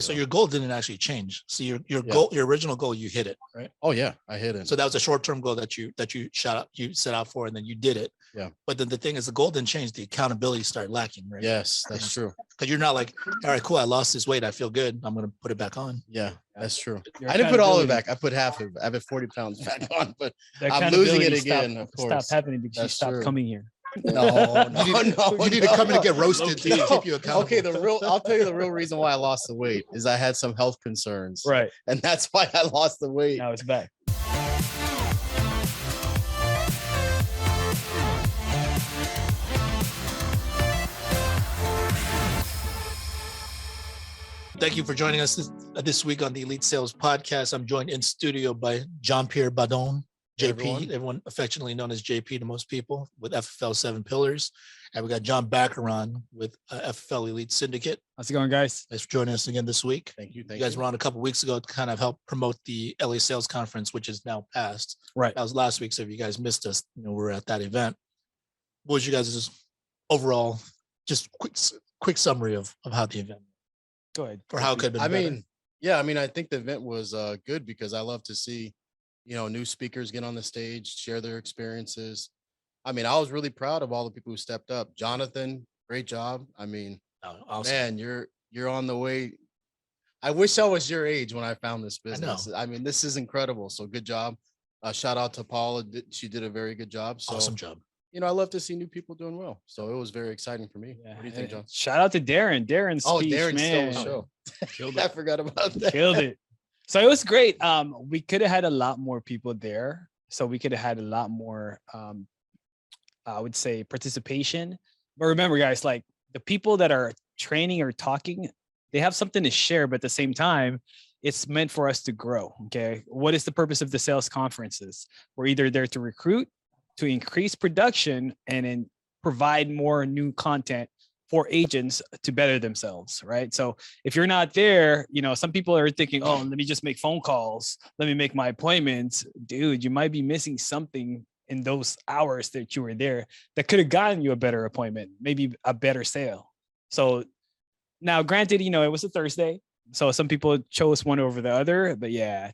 So your goal didn't actually change. So your goal, your original goal, you hit it, right? Oh yeah, I hit it. So that was a short-term goal that you set out for, and then you did it. Yeah. But then the thing is, the goal didn't change. The accountability started lacking, right? Yes, that's true. Because you're not like, all right, cool, I lost this weight, I feel good, I'm gonna put it back on. Yeah, that's true. I didn't put all of it back. I put half of it. I put 40 pounds back on, but I'm losing it again. Of course, stopped happening because you stopped coming here. No, you need to come in and get roasted to keep you accountable. Okay, I'll tell you the real reason why I lost the weight is I had some health concerns. Right. And that's why I lost the weight. Now it's back. Thank you for joining us this week on the Elite Sales Podcast. I'm joined in studio by Jean-Pierre Badon, JP, everyone affectionately known as JP to most people, with FFL 7 Pillars. And we got John Bacaron with FFL Elite Syndicate. How's it going, guys? Thanks for joining us again this week. Thank you. You guys were on a couple of weeks ago to kind of help promote the LA Sales Conference, which is now past. Right. That was last week. So if you guys missed us, we're at that event. What was you guys' overall, just quick summary of how the event? Go ahead. Or how it could have been better. I think the event was good because I love to see, new speakers get on the stage, share their experiences. I was really proud of all the people who stepped up. Jonathan, great job. Awesome. Man, you're on the way. I wish I was your age when I found this business. This is incredible. So good job. Shout out to Paula. She did a very good job. So, awesome job. I love to see new people doing well. So it was very exciting for me. Yeah. What do you think, John? Shout out to Darren. Darren's speech, Darren man. stole the show. I forgot about that. Killed it. So it was great. We could have had a lot more people there. So we could have had a lot more, I would say, participation. But remember, guys, like the people that are training or talking, they have something to share, but at the same time, it's meant for us to grow. Okay. What is the purpose of the sales conferences? We're either there to recruit, to increase production, and then provide more new content for agents to better themselves, right? So if you're not there, some people are thinking, oh, let me just make phone calls. Let me make my appointments. Dude, you might be missing something in those hours that you were there that could have gotten you a better appointment, maybe a better sale. So now granted, it was a Thursday. So some people chose one over the other, but yeah,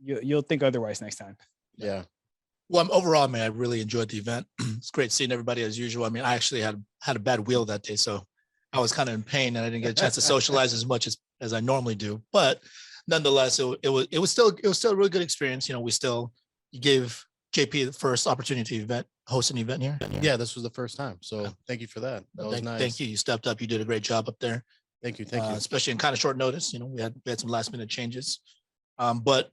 you'll think otherwise next time. Yeah. Well, overall, I really enjoyed the event. It's great seeing everybody as usual. I actually had a bad wheel that day, so I was kind of in pain and I didn't get a chance to socialize as much as I normally do. But nonetheless, it was still a really good experience. You gave JP the first opportunity to host an event here. Yeah, this was the first time. So thank you for that. That was nice. Thank you. You stepped up. You did a great job up there. Thank you. Especially in kind of short notice. We had some last minute changes. But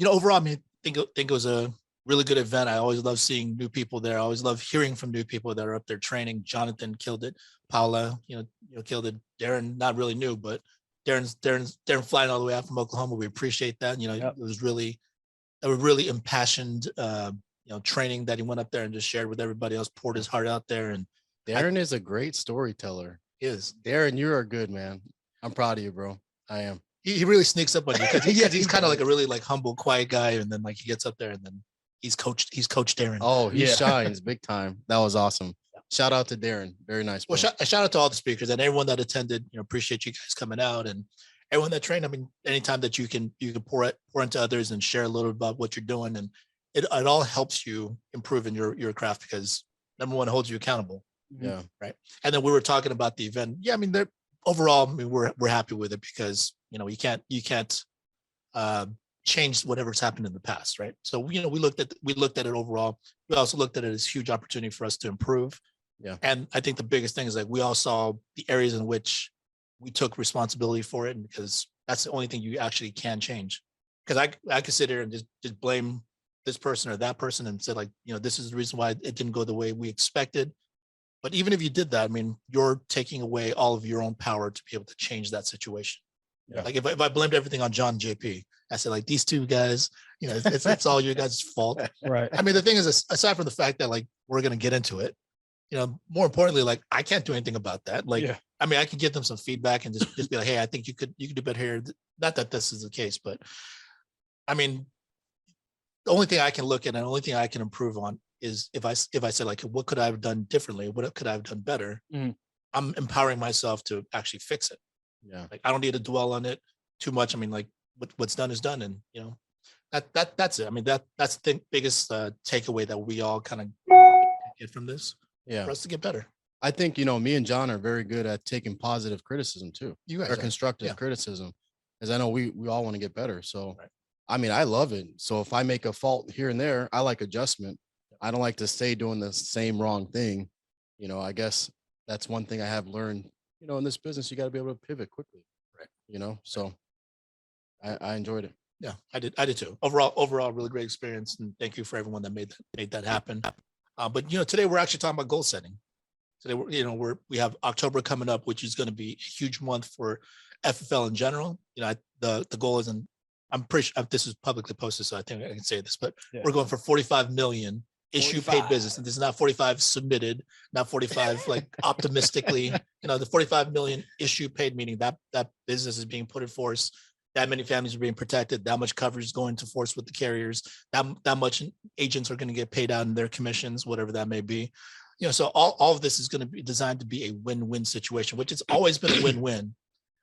overall, I think it was a really good event. I always love seeing new people there. I always love hearing from new people that are up there training. Jonathan killed it. Paula, killed it. Darren, not really new, but Darren flying all the way out from Oklahoma. We appreciate that. It was really a really impassioned, training that he went up there and just shared with everybody else, poured his heart out there. And Darren is a great storyteller. He is. Darren, you are good, man. I'm proud of you, bro. I am. He really sneaks up on you because he's kind of like a really humble, quiet guy. And then he gets up there and then he's Coach Darren. Oh, he shines big time. That was awesome. Shout out to Darren. Very nice. Well, shout out to all the speakers and everyone that attended. Appreciate you guys coming out and everyone that trained. Anytime that you can pour into others and share a little about what you're doing, and it all helps you improve in your craft because number one, it holds you accountable. Yeah. Right. And then we were talking about the event. Yeah. Overall, we're happy with it because you can't change whatever's happened in the past, right? So we looked at it overall. We also looked at it as a huge opportunity for us to improve. Yeah. And I think the biggest thing is we all saw the areas in which we took responsibility for it, and because that's the only thing you actually can change. Because I could sit here and just blame this person or that person and say this is the reason why it didn't go the way we expected. But even if you did that, you're taking away all of your own power to be able to change that situation. Yeah. If I blamed everything on John and JP, I said these two guys, it's all you guys' fault. Right. The thing is, aside from the fact that we're going to get into it, more importantly, I can't do anything about that. I could give them some feedback and just be like, hey, I think you could do better here. Not that this is the case, but the only thing I can look at and the only thing I can improve on is if I said what could I have done differently? What could I have done better? Mm. I'm empowering myself to actually fix it. Yeah. Like I don't need to dwell on it too much. I mean, like what's done is done, and you know that's it. I mean that's the biggest takeaway that we all kind of get from this Yeah. for us to get better. I think, you know, me and John are very good at taking positive criticism too, You guys or are. constructive Yeah. criticism, as I know we all want to get better. So, Right. I mean, I love it. So if I make a fault here and there, I like adjustment. I don't like to stay doing the same wrong thing. You know, I guess that's one thing I have learned, you know, in this business, you got to be able to pivot quickly. Right. You know, so I enjoyed it. Yeah, I did too. Overall, really great experience, and thank you for everyone that made that happen. But you know, today we're actually talking about goal setting. Today, we have October coming up, which is going to be a huge month for FFL in general. You know, the goal is, and I'm pretty sure this is publicly posted, so I think I can say this, but we're going for 45 million issue paid business, and this is not 45 submitted, not 45 like optimistically. You know, the 45 million issue paid, meaning that business is being put in force. That many families are being protected. That much coverage is going to force with the carriers. That much agents are going to get paid out in their commissions, whatever that may be. You know, so all of this is going to be designed to be a win-win situation, which has always been a win-win.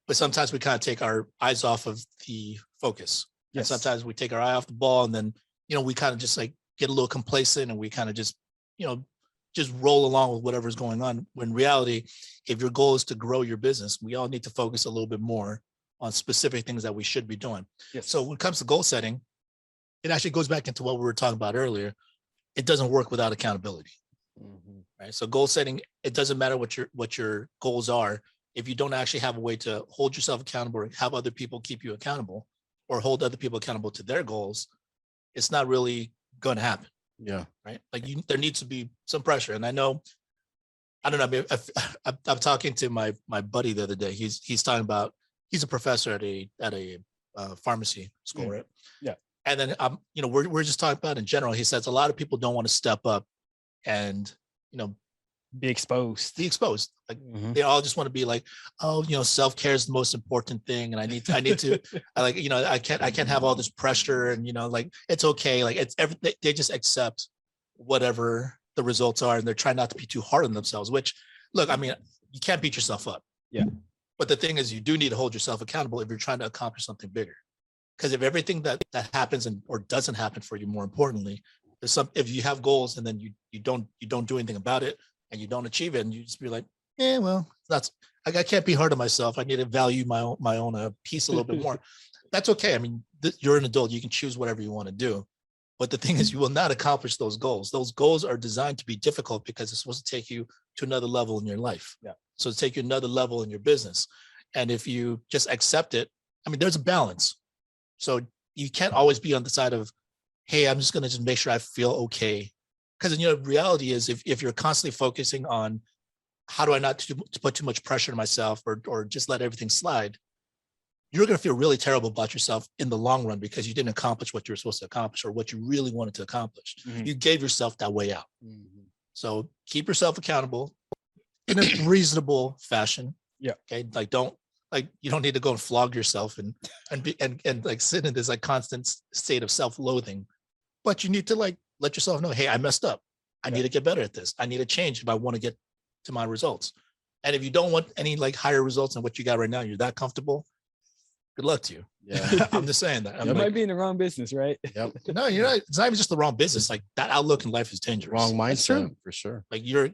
But sometimes we kind of take our eyes off of the focus. Yes. And sometimes we take our eye off the ball, and then, you know, we kind of just like get a little complacent, and we kind of just, you know, just roll along with whatever's going on. When in reality, if your goal is to grow your business, we all need to focus a little bit more on specific things that we should be doing. Yes. So when it comes to goal setting, it actually goes back into what we were talking about earlier. It doesn't work without accountability. Mm-hmm. Right. So goal setting, it doesn't matter what your goals are. If you don't actually have a way to hold yourself accountable or have other people keep you accountable or hold other people accountable to their goals, it's not really going to happen. Yeah. Right. Like there needs to be some pressure. And I know, I don't know. I'm talking to my buddy the other day. He's talking about, he's a professor at a pharmacy school, right? Yeah. And then you know, we're just talking about in general. He says a lot of people don't want to step up and, you know, Be exposed. Like Mhm. they all just want to be like, oh, you know, self-care is the most important thing, and I need to I like, you know, I can't have all this pressure, and you know, like it's okay, like it's everything. They just accept whatever the results are, and they're trying not to be too hard on themselves. Which, look, I mean, you can't beat yourself up. Yeah. But the thing is, you do need to hold yourself accountable if you're trying to accomplish something bigger. Because if everything that happens or doesn't happen for you, more importantly, if you have goals and then you don't do anything about it and you don't achieve it, and you just be like, yeah, well, that's, I can't be hard on myself. I need to value my own peace a little bit more. That's okay. I mean, you're an adult. You can choose whatever you want to do. But the thing is, you will not accomplish those goals. Those goals are designed to be difficult because it's supposed to take you to another level in your life. Yeah. So to take you another level in your business. And if you just accept it, I mean, there's a balance. So you can't always be on the side of, hey, I'm just going to just make sure I feel okay. Because, you know, reality is if you're constantly focusing on how do I not to put too much pressure on myself or just let everything slide, you're going to feel really terrible about yourself in the long run because you didn't accomplish what you were supposed to accomplish or what you really wanted to accomplish. Mhm. You gave yourself that way out. Mhm. So keep yourself accountable in a reasonable fashion. Yeah. Okay. Like you don't need to go and flog yourself and like sit in this like constant state of self-loathing, but you need to like let yourself know, hey, I messed up. I need to get better at this. I need to change if I want to get to my results. And if you don't want any like higher results than what you got right now, you're that comfortable, good luck to you. Yeah. I'm just saying that. I'm You like, might be in the wrong business, right? Yep. no, you're not. It's not even just the wrong business. Like that outlook in life is dangerous. Wrong That's true. mindset for sure. Like you're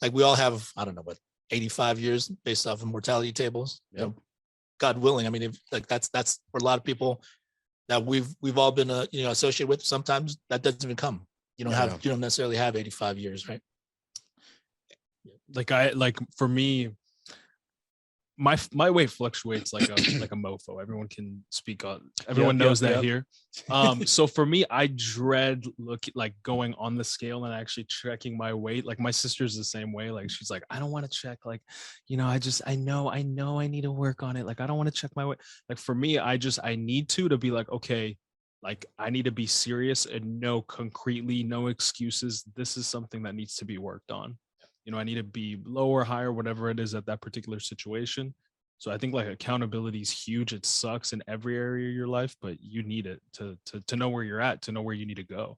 like, we all have, I don't know, what, 85 years based off of mortality tables. Yep. You know, God willing. I mean, if like that's for a lot of people that we've all been you know, associated with. Sometimes that doesn't even come. You don't necessarily have 85 years, right? Like for me, my weight fluctuates like a mofo. Everyone can speak on. Everyone knows that here. So for me, I dread going on the scale and actually checking my weight. Like my sister's the same way. Like she's like, I don't want to check. Like, you know, I know I need to work on it. Like I don't want to check my weight. Like for me, I need to be like, okay, like I need to be serious and know concretely, no excuses. This is something that needs to be worked on. You know, I need to be lower, higher, whatever it is at that particular situation. So I think like accountability is huge. It sucks in every area of your life, but you need it to know where you're at, to know where you need to go.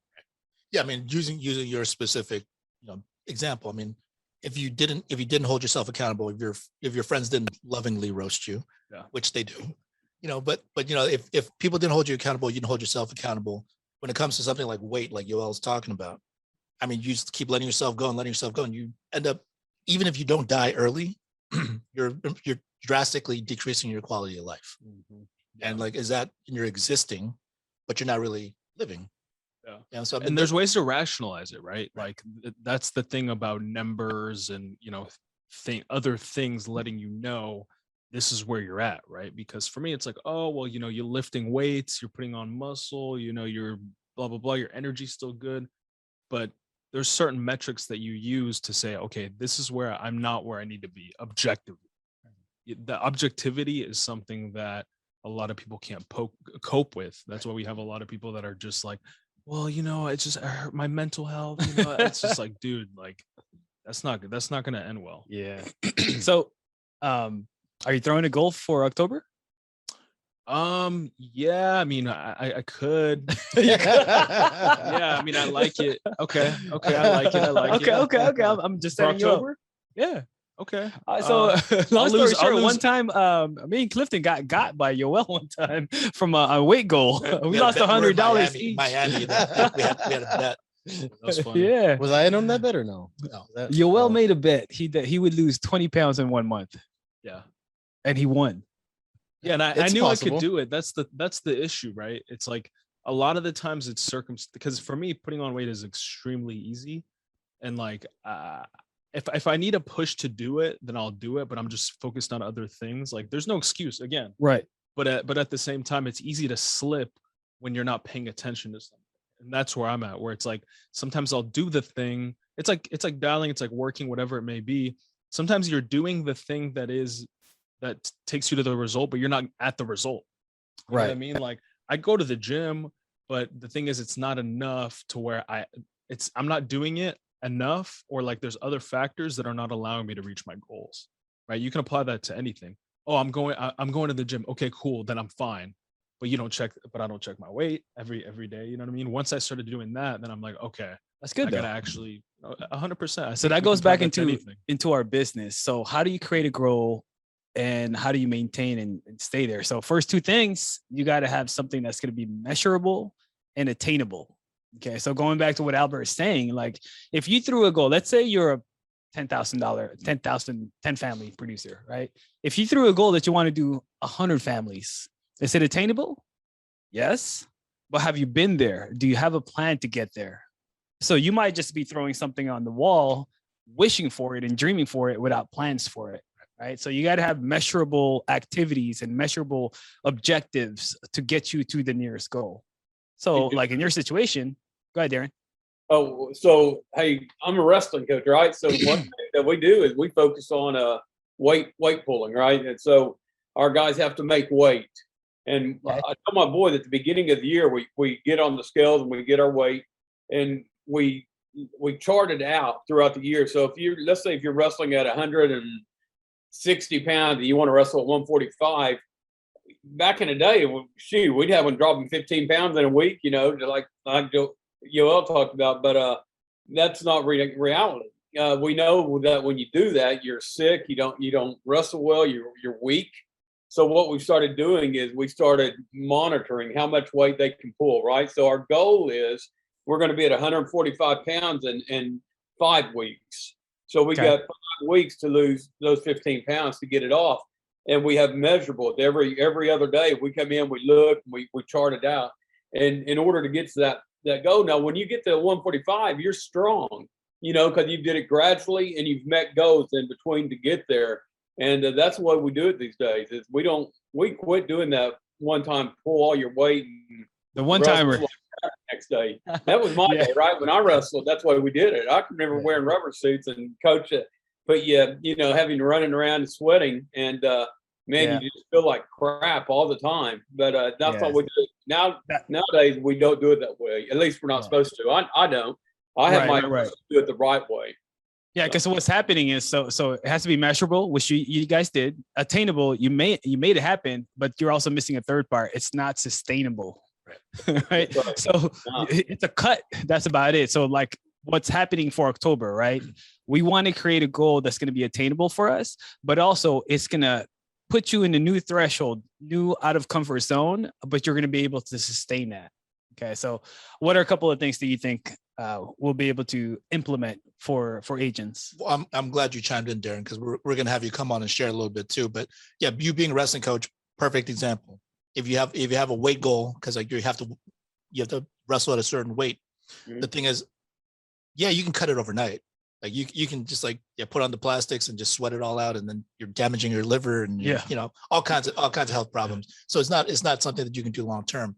Yeah, I mean, using your specific, you know, example. I mean, if you didn't hold yourself accountable, if your friends didn't lovingly roast you, Yeah. which they do, but if people didn't hold you accountable, you didn't hold yourself accountable when it comes to something like weight, like Yoel's talking about. I mean, you just keep letting yourself go, and you end up, even if you don't die early, you're drastically decreasing your quality of life. Mhm. And like, is that you're existing, but you're not really living. Yeah. So And there's ways to rationalize it, right? Like that's the thing about numbers and other things letting you know this is where you're at, right? Because for me, it's like, oh well, you're lifting weights, you're putting on muscle, you're blah blah blah, your energy's still good, but there's certain metrics that you use to say, okay, this is where I'm not where I need to be objectively. The objectivity is something that a lot of people can't cope with. That's why we have a lot of people that are just like, well, it's just I hurt my mental health. It's just like, dude, like that's not good. That's not going to end well. Yeah. So, are you throwing a goal for October? Yeah, I mean, I could. Yeah, Yeah, I mean, I like it. Okay, I like it. Okay. I'm just For setting you up. October? Yeah. Okay. So long story I'll short, lose- one time, me and Clifton got by Yoel one time from a weight goal. We lost $100 each. Miami. We had a bet. That's funny. Yeah. Was I in on that bet or no? No. Yoel made a bet that he would lose 20 pounds in 1 month, Yeah. and he won. Yeah, and I It's knew possible. I could do it. That's the issue, right? It's like a lot of the times it's because for me, putting on weight is extremely easy, and like if I need a push to do it, then I'll do it. But I'm just focused on other things. Like there's no excuse again. Right. But at the same time, it's easy to slip when you're not paying attention to something, and that's where I'm at. Where it's like sometimes I'll do the thing. It's like dialing. It's like working, whatever it may be. Sometimes you're doing the thing that takes you to the result, but you're not at the result. You know what I mean? Like I go to the gym, but the thing is, it's not enough to where I'm not doing it enough, or like there's other factors that are not allowing me to reach my goals. Right? You can apply that to anything. Oh, I'm going to the gym. Okay, cool. Then I'm fine. But I don't check my weight every day. You know what I mean? Once I started doing that, then I'm like, okay, That's good I though. gotta actually 100%. So that goes back into our business. So how do you create a goal, and how do you maintain and stay there? So first two things, you got to have something that's going to be measurable and attainable. Okay. So going back to what Albert is saying, like if you threw a goal, let's say you're a $10,000, 10 family producer, right? If you threw a goal that you want to do 100 families, is it attainable? Yes. But have you been there? Do you have a plan to get there? So you might just be throwing something on the wall, wishing for it and dreaming for it without plans for it. Right. So you got to have measurable activities and measurable objectives to get you to the nearest goal. So like in your situation, go ahead, Darren. Oh, so hey, I'm a wrestling coach, right? So one thing that we do is we focus on weight pulling, right? And so our guys have to make weight. And I tell my boy that at the beginning of the year, we get on the scales and we get our weight, and we chart it out throughout the year. So let's say if you're wrestling at 160 pounds and you want to wrestle at 145, back in the day, we'd have one dropping 15 pounds in a week, like Yoel talked about, but that's not reality. We know that when you do that, you're sick, you don't wrestle well, you're weak. So what we started doing is we started monitoring how much weight they can pull, right? So our goal is we're going to be at 145 pounds in 5 weeks. So we got 5 weeks to lose those 15 pounds to get it off. And we have measurables every other day. We come in, we look, we chart it out. And in order to get to that goal, now when you get to 145, you're strong, because you did it gradually and you've met goals in between to get there. And that's why we do it these days. Is we quit doing that one time, pull all your weight. And the one timer. Next day. That was my day, right? When I wrestled, that's why we did it. I can remember wearing rubber suits and coach it, but having running around and sweating, and you just feel like crap all the time. But that's what we do now. Nowadays, we don't do it that way. At least we're not supposed to. I don't. I have my do it the right way. Yeah, because what's happening is so it has to be measurable, which you guys did. Attainable, you made it happen, but you're also missing a third part. It's not sustainable. Right. So it's a cut. That's about it. So like what's happening for October, right? We want to create a goal that's going to be attainable for us, but also it's going to put you in a new threshold, new out of comfort zone, but you're going to be able to sustain that. Okay. So what are a couple of things that you think we'll be able to implement for agents? Well, I'm glad you chimed in, Darren, because we're going to have you come on and share a little bit too. But yeah, you being a wrestling coach, perfect example. If you have a weight goal, because like you have to wrestle at a certain weight. Mm-hmm. The thing is, yeah, you can cut it overnight. Like you can just put on the plastics and just sweat it all out, and then you're damaging your liver and all kinds of health problems. So it's not something that you can do long term.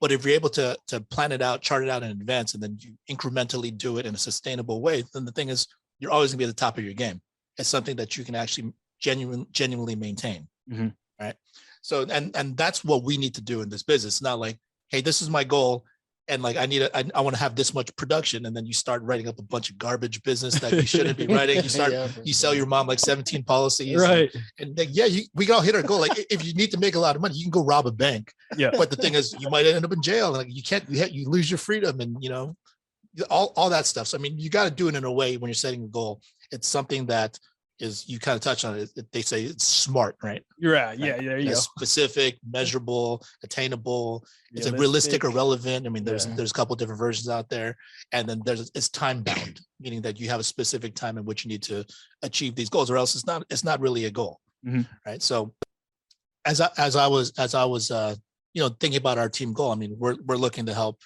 But if you're able to plan it out, chart it out in advance, and then you incrementally do it in a sustainable way, then the thing is, you're always going to be at the top of your game. It's something that you can actually genuinely maintain. Mm-hmm. Right. So, and that's what we need to do in this business. It's not like, hey, this is my goal, and like I want to have this much production, and then you start writing up a bunch of garbage business that you shouldn't be writing. You sell your mom like 17 policies, right? And we all hit our goal. Like if you need to make a lot of money, you can go rob a bank. Yeah. But the thing is, you might end up in jail. Like you lose your freedom, and all that stuff. So I mean, you got to do it in a way when you're setting a goal. It's something that is, you kind of touch on it. They say it's smart, right? Right. Yeah. There you go. Specific, measurable, attainable. It's a realistic or relevant. I mean, there's a couple different versions out there, and then it's time bound, meaning that you have a specific time in which you need to achieve these goals, or else it's not really a goal, mm-hmm. right? So, as I was thinking about our team goal, I mean, we're looking to help,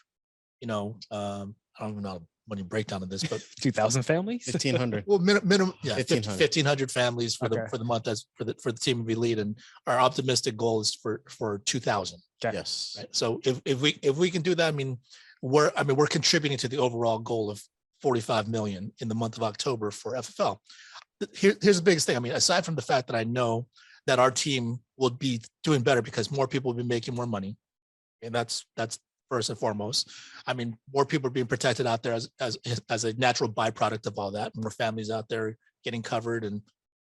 I don't even know when you break down of this, but 2,000 families, 1,500. Well, minimum, 1,500 families for the month for the team of Elite, and our optimistic goal is for 2,000. Okay. Yes. Right? So if we can do that, I mean, we're contributing to the overall goal of 45 million in the month of October for FFL. Here's the biggest thing. I mean, aside from the fact that I know that our team will be doing better because more people will be making more money, and that's first and foremost. I mean, more people are being protected out there as a natural byproduct of all that. More families out there getting covered, and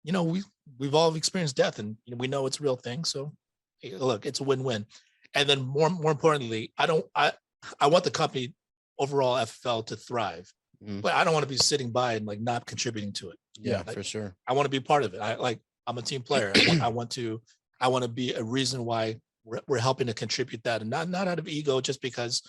we've all experienced death, and we know it's a real thing. So, hey, look, it's a win-win. And then more importantly, I want the company overall FFL to thrive, but I don't want to be sitting by and like not contributing to it. Yeah, for sure. I want to be part of it. I'm a team player. I want to be a reason why we're helping to contribute that, and not out of ego, just because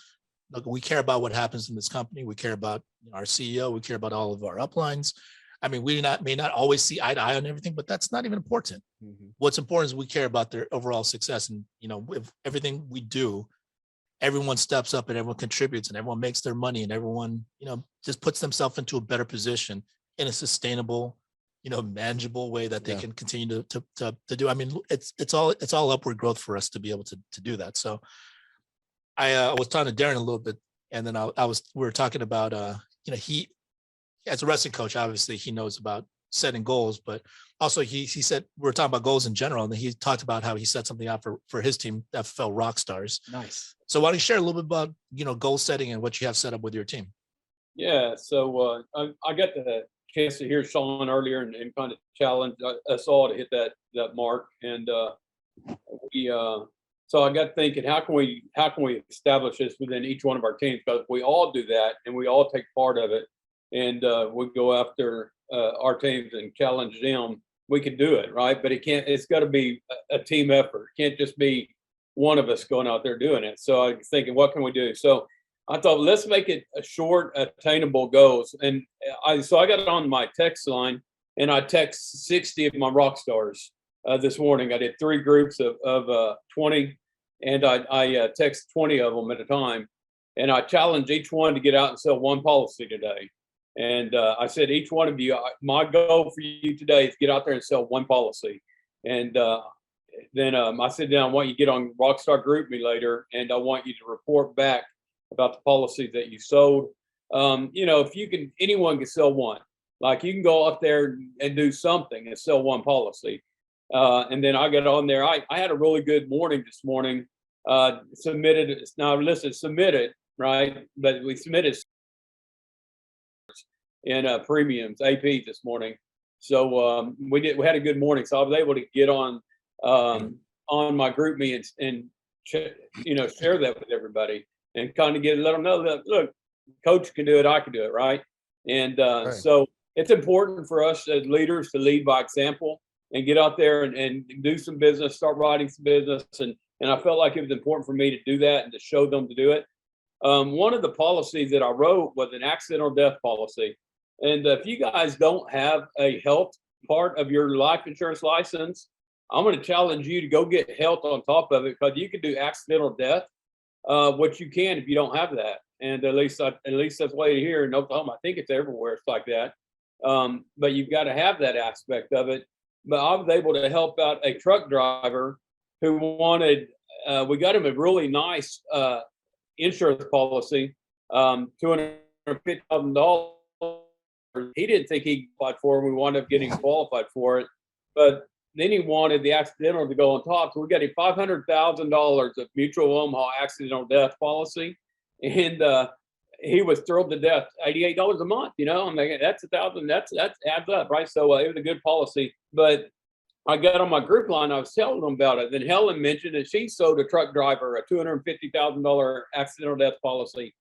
look, we care about what happens in this company. We care about our CEO. We care about all of our uplines. I mean, we may not always see eye to eye on everything, but that's not even important. Mm-hmm. What's important is we care about their overall success, and if everything we do, everyone steps up and everyone contributes and everyone makes their money and everyone just puts themselves into a better position in a sustainable, manageable way that they can continue to do. I mean, it's all upward growth for us to be able to do that. So I was talking to Darren a little bit, and then we were talking about he, as a wrestling coach, obviously he knows about setting goals, but also he said, we were talking about goals in general, and he talked about how he set something out for his team, FFL Rockstars. Nice. So why don't you share a little bit about goal setting and what you have set up with your team? Yeah, so I got the chance to hear Sean earlier and kind of challenge us all to hit that mark, and so I got thinking, how can we establish this within each one of our teams? Because we all do that and we all take part of it, and we go after our teams and challenge them. We can do it, right? But it's got to be a team effort. It can't just be one of us going out there doing it. So I was thinking, what can we do? So I thought, let's make it a short, attainable goals. And I got it on my text line, and I text 60 of my rock stars this morning. I did 3 groups of 20, and I text 20 of them at a time. And I challenged each one to get out and sell one policy today. And I said, each one of you, my goal for you today is get out there and sell one policy. And then I said, I want you to get on Rockstar Group Me later, and I want you to report back about the policies that you sold. If you can, anyone can sell one. Like, you can go up there and do something and sell one policy. And then I got on there. I had a really good morning this morning. Submitted, right? But we submitted in premiums, AP this morning. So we had a good morning. So I was able to get on my group me and share that with everybody, and kind of let them know that, look, coach can do it, I can do it, right? And Right. so it's important for us as leaders to lead by example and get out there and do some business, start writing some business. And I felt like it was important for me to do that and to show them to do it. One of the policies that I wrote was an accidental death policy. And if you guys don't have a health part of your life insurance license, I'm going to challenge you to go get health on top of it, because you can do accidental death, which you can if you don't have that. And at least that's way here in Oklahoma. I think it's everywhere. It's like that. But you've got to have that aspect of it. But I was able to help out a truck driver who wanted. We got him a really nice insurance policy, $250,000. He didn't think he qualified for it. We wound up getting qualified for it, but then he wanted the accidental to go on top. So we got him $500,000 of Mutual Omaha accidental death policy, and he was thrilled to death. $88 a month, I'm like, that's $1,000. That adds up, right? So it was a good policy. But I got on my group line. I was telling them about it. Then Helen mentioned that she sold a truck driver a $250,000 accidental death policy.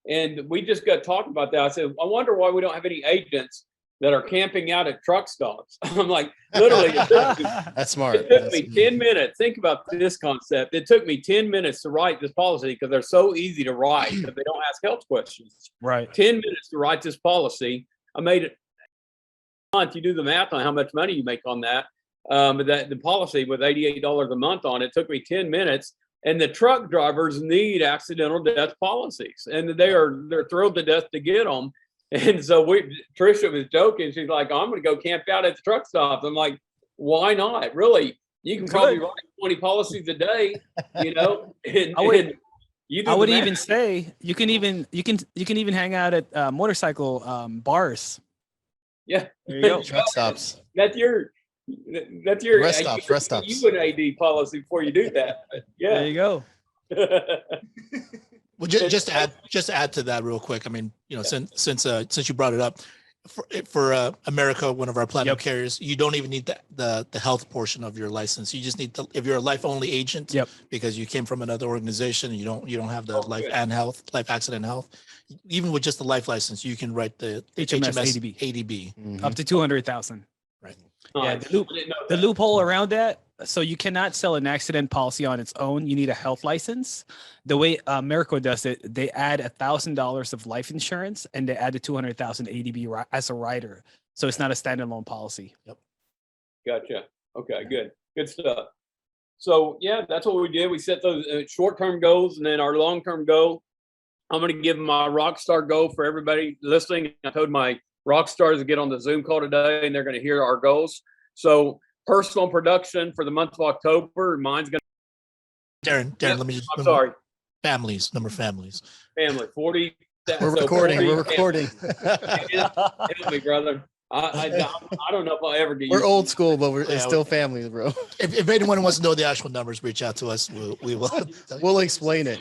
And we just got talking about that. I said, I wonder why we don't have any agents that are camping out at truck stops. I'm like, literally, That's smart. it took me 10 minutes. Think about this concept. It took me 10 minutes to write this policy because they're so easy to write because they don't ask health questions. Right. 10 minutes to write this policy. I made it a month. You do the math on how much money you make on that. But the policy with $88 a month on it took me 10 minutes. And the truck drivers need accidental death policies, and they're thrilled to death to get them. And so Tricia was joking. She's like, I'm going to go camp out at the truck stops. I'm like, why not? Really? You can probably write 20 policies a day, And I would even say you can even hang out at motorcycle bars. Yeah. There you go. Truck stops. That's your Rest stops. You an AD policy before you do that. But yeah. There you go. Well, just to add to that real quick. I mean, since you brought it up, for America, one of our platinum carriers, you don't even need the health portion of your license. You just need if you're a life only agent, because you came from another organization, and you don't have the life accident and health. Even with just the life license, you can write the HMS ADB up to 200,000. Right. Yeah, the loophole around that. So you cannot sell an accident policy on its own. You need a health license. The way America does it, they add $1,000 of life insurance and they add the 200,000 ADB as a rider. So it's not a standalone policy. Yep. Gotcha. Okay, good stuff. So yeah, that's what we did. We set those short-term goals, and then our long-term goal. I'm going to give my rock star goal for everybody listening. I told my rock stars to get on the Zoom call today, and they're going to hear our goals. So personal production for the month of October. Mine's going to. Darren, let me just. I'm sorry. Families. 40. We're recording. Help me, brother. I don't know if I'll ever get. We're old school, but it's still family, bro. If anyone wants to know the actual numbers, reach out to us. We will. We'll explain it.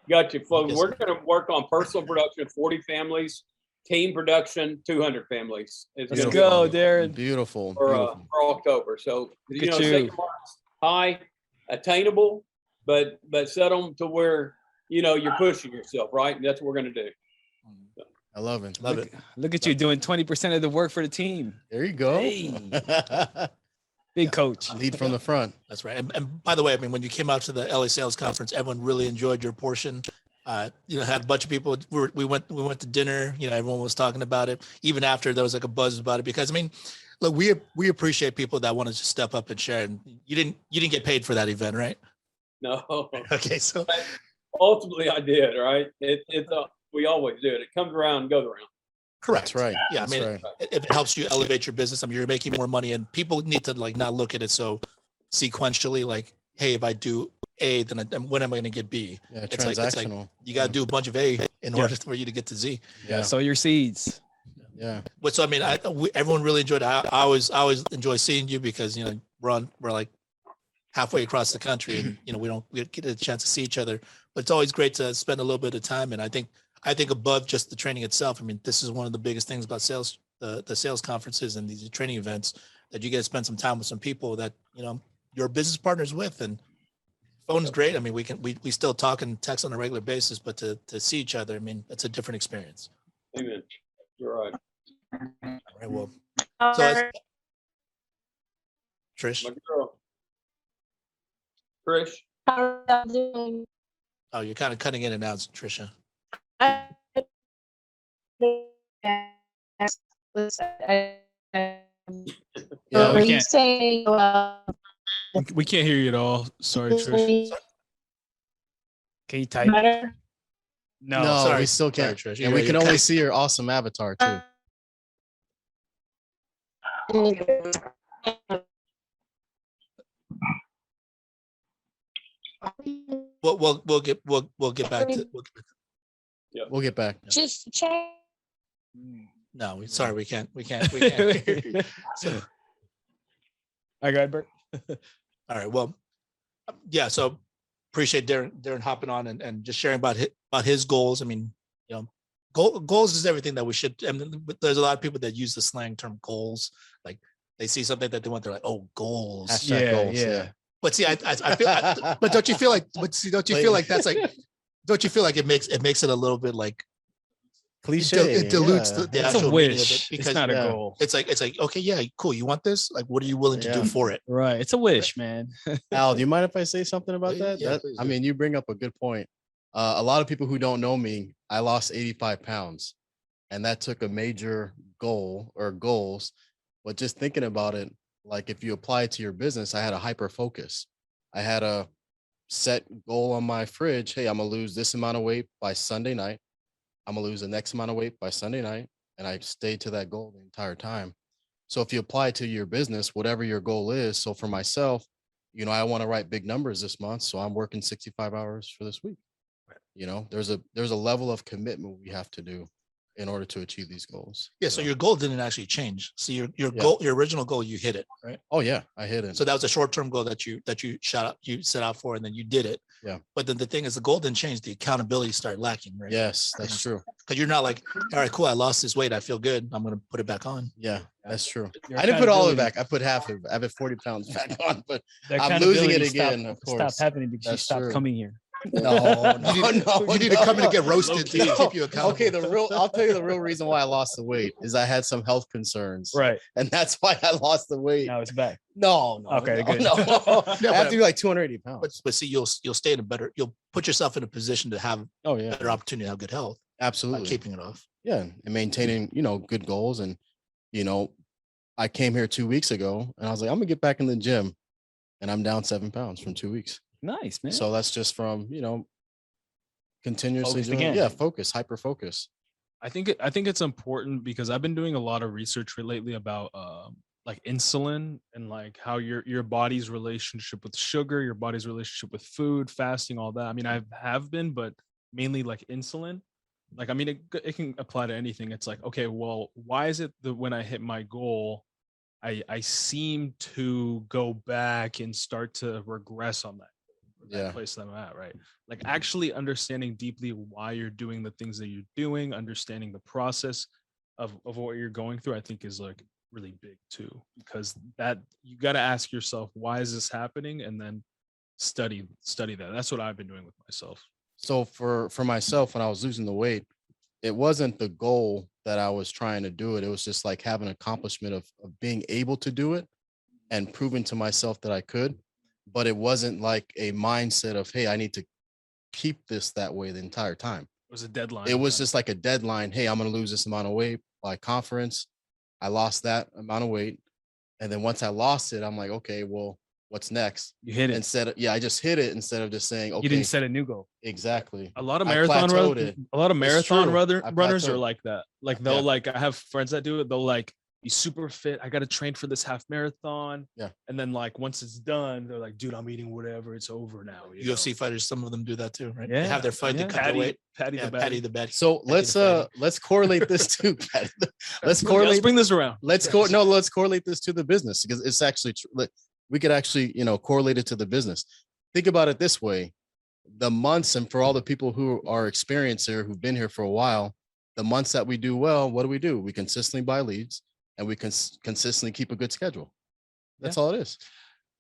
Got you, folks. We're going to work on personal production, 40 families. Team production, 200 families. Let's go, Darren. Beautiful. For October. So set your marks high, attainable, but set them to where you're pushing yourself, right? And that's what we're going to do. So. I love it. Look at you doing 20% of the work for the team. There you go. Hey. Big coach. Lead from the front. That's right. And by the way, I mean, when you came out to the LA Sales Conference, everyone really enjoyed your portion. Had a bunch of people. We went to dinner. Everyone was talking about it. Even after, there was like a buzz about it, because I mean, look, we appreciate people that want to just step up and share. And you didn't get paid for that event, right? No. Okay, so but ultimately, I did. Right? We always do it. It comes around and goes around. Correct. That's right. Yeah, That's I mean, right. if it helps you elevate your business, I mean, you're making more money, and people need to not look at it so sequentially. Like, hey, if I do A, then when am I going to get B? Yeah, it's transactional. like you got to do a bunch of A in order for you to get to Z. Yeah. Sow your seeds. Yeah. But so I mean, everyone really enjoyed it. I always enjoy seeing you, because we're like halfway across the country, and we don't get a chance to see each other. But it's always great to spend a little bit of time. And I think above just the training itself, I mean, this is one of the biggest things about sales, the sales conferences and these training events, that you get to spend some time with some people that you're business partners with. And phone's great. I mean, we still talk and text on a regular basis, but to see each other, I mean, it's a different experience. Amen. You're right. All right, well, All so it's right. Trish. My girl. Trish. How are you doing? Oh, you're kind of cutting in and out, Trisha. I- Yeah, So we are you can't. saying, We can't hear you at all. Sorry, Trish. Can you type? better? No. No, sorry. we still Sorry, can't. Trish. And we You're can only cutting- see your awesome avatar too. We'll get back to. We'll get back. Just check. No, sorry, we can't. We can't hear you. So, I got Bert. all right. Well, yeah. So appreciate Darren hopping on and just sharing about his goals. I mean, you know, goals is everything that we should. I mean, there's a lot of people that use the slang term goals. Like they see something that they want, they're like, oh, goals. Hashtag goals. yeah. But see, I feel, but don't you feel like, don't you feel like that's like, don't you feel like it makes it a little bit like Cliche. it dilutes yeah. the It's actual a meaning of wish. it because It's not a yeah. goal. it's like okay, yeah, cool. You want this? Like, what are you willing to do Yeah. for it? Right. It's a wish, man. Al, do you mind if I say something about Yeah, that? yeah, That please I do. mean, you bring up a good point. A lot of people who don't know me, I lost 85 pounds, and that took a major goal or goals. But just thinking about it, like if you apply it to your business, I had a hyper focus. I had a set goal on my fridge. Hey, I'm gonna lose this amount of weight by Sunday night. I'm gonna lose the next amount of weight by Sunday night. And I stayed to that goal the entire time. So if you apply it to your business, whatever your goal is. So for myself, you know, I want to write big numbers this month. So I'm working 65 hours for this week. You know, there's a level of commitment we have to do in order to achieve these goals. Yeah. So your goal didn't actually change. So your Yeah. goal, your original goal, you hit it, right? Oh yeah, I hit it. So that was a short-term goal that you set out for, and then you did it. Yeah. But then the thing is, the goal didn't change. The accountability started lacking, right? Yes, that's true. Because you're not like, all right, cool, I lost this weight, I feel good, I'm gonna put it back on. Yeah, that's true. Your I didn't put all of it accountability- back. I put half of it. I put 40 pounds back on, but the I'm losing it accountability again, stopped- of course. Stopped happening because you That's stopped true. coming here. no, no, You need, no, you need to come in and get no. roasted to No. keep you accountable. Okay, I'll tell you the real reason why I lost the weight is I had some health concerns. Right. And that's why I lost the weight. Now it's back. No, Okay, no, good. no. I but- have to be like 280 pounds. but see, you'll stay in a better, you'll put yourself in a position to have Oh yeah, better opportunity to have good health by absolutely. keeping it off. Yeah, and maintaining, good goals. And, I came here 2 weeks ago and I was like, I'm gonna get back in the gym, and I'm down 7 pounds from 2 weeks. Nice, man. So that's just from, continuously Focused doing, again. yeah, focus, hyper focus. I think it's important because I've been doing a lot of research lately about like insulin and like how your body's relationship with sugar, your body's relationship with food, fasting, all that. I mean, I have been, but mainly like insulin. Like, I mean, it can apply to anything. It's like, okay, well, why is it that when I hit my goal, I seem to go back and start to regress on that Yeah. place that I'm at, right? Like actually understanding deeply why you're doing the things that you're doing, understanding the process of what you're going through, I think is like really big too, because that you got to ask yourself, why is this happening? And then study that. That's what I've been doing with myself. So for myself, when I was losing the weight, it wasn't the goal that I was trying to do it. It was just like having accomplishment of being able to do it and proving to myself that I could. But it wasn't like a mindset of, hey, I need to keep this that way the entire time. It was a deadline. It was just like a deadline. Hey, I'm going to lose this amount of weight by conference. I lost that amount of weight. And then once I lost it, I'm like, okay, well, what's next? You hit it. Instead of, I just hit it instead of just saying, okay, You didn't set a new goal. exactly. a lot of I marathon plateaued runners, it. a lot of It's marathon true. runners I are plateaued. like that. Like they'll Yeah. like, I have friends that do it. They'll like be super fit. I got to train for this half marathon. Yeah. And then like once it's done, they're like, dude, I'm eating whatever. It's over now. you know? UFC fighters, some of them do that too, right? They Yeah, have their fight, yeah. they cut their weight. Patty Yeah, the Patty Batty. the Betty. So let's the let's correlate this to let's Let's correlate bring this around. let's correlate this to the business, because it's actually we could actually correlate it to the business. Think about it this way: the months, and for all the people who are experienced here, who've been here for a while, the months that we do well, what do? We consistently buy leads, and we can consistently keep a good schedule. That's all it is.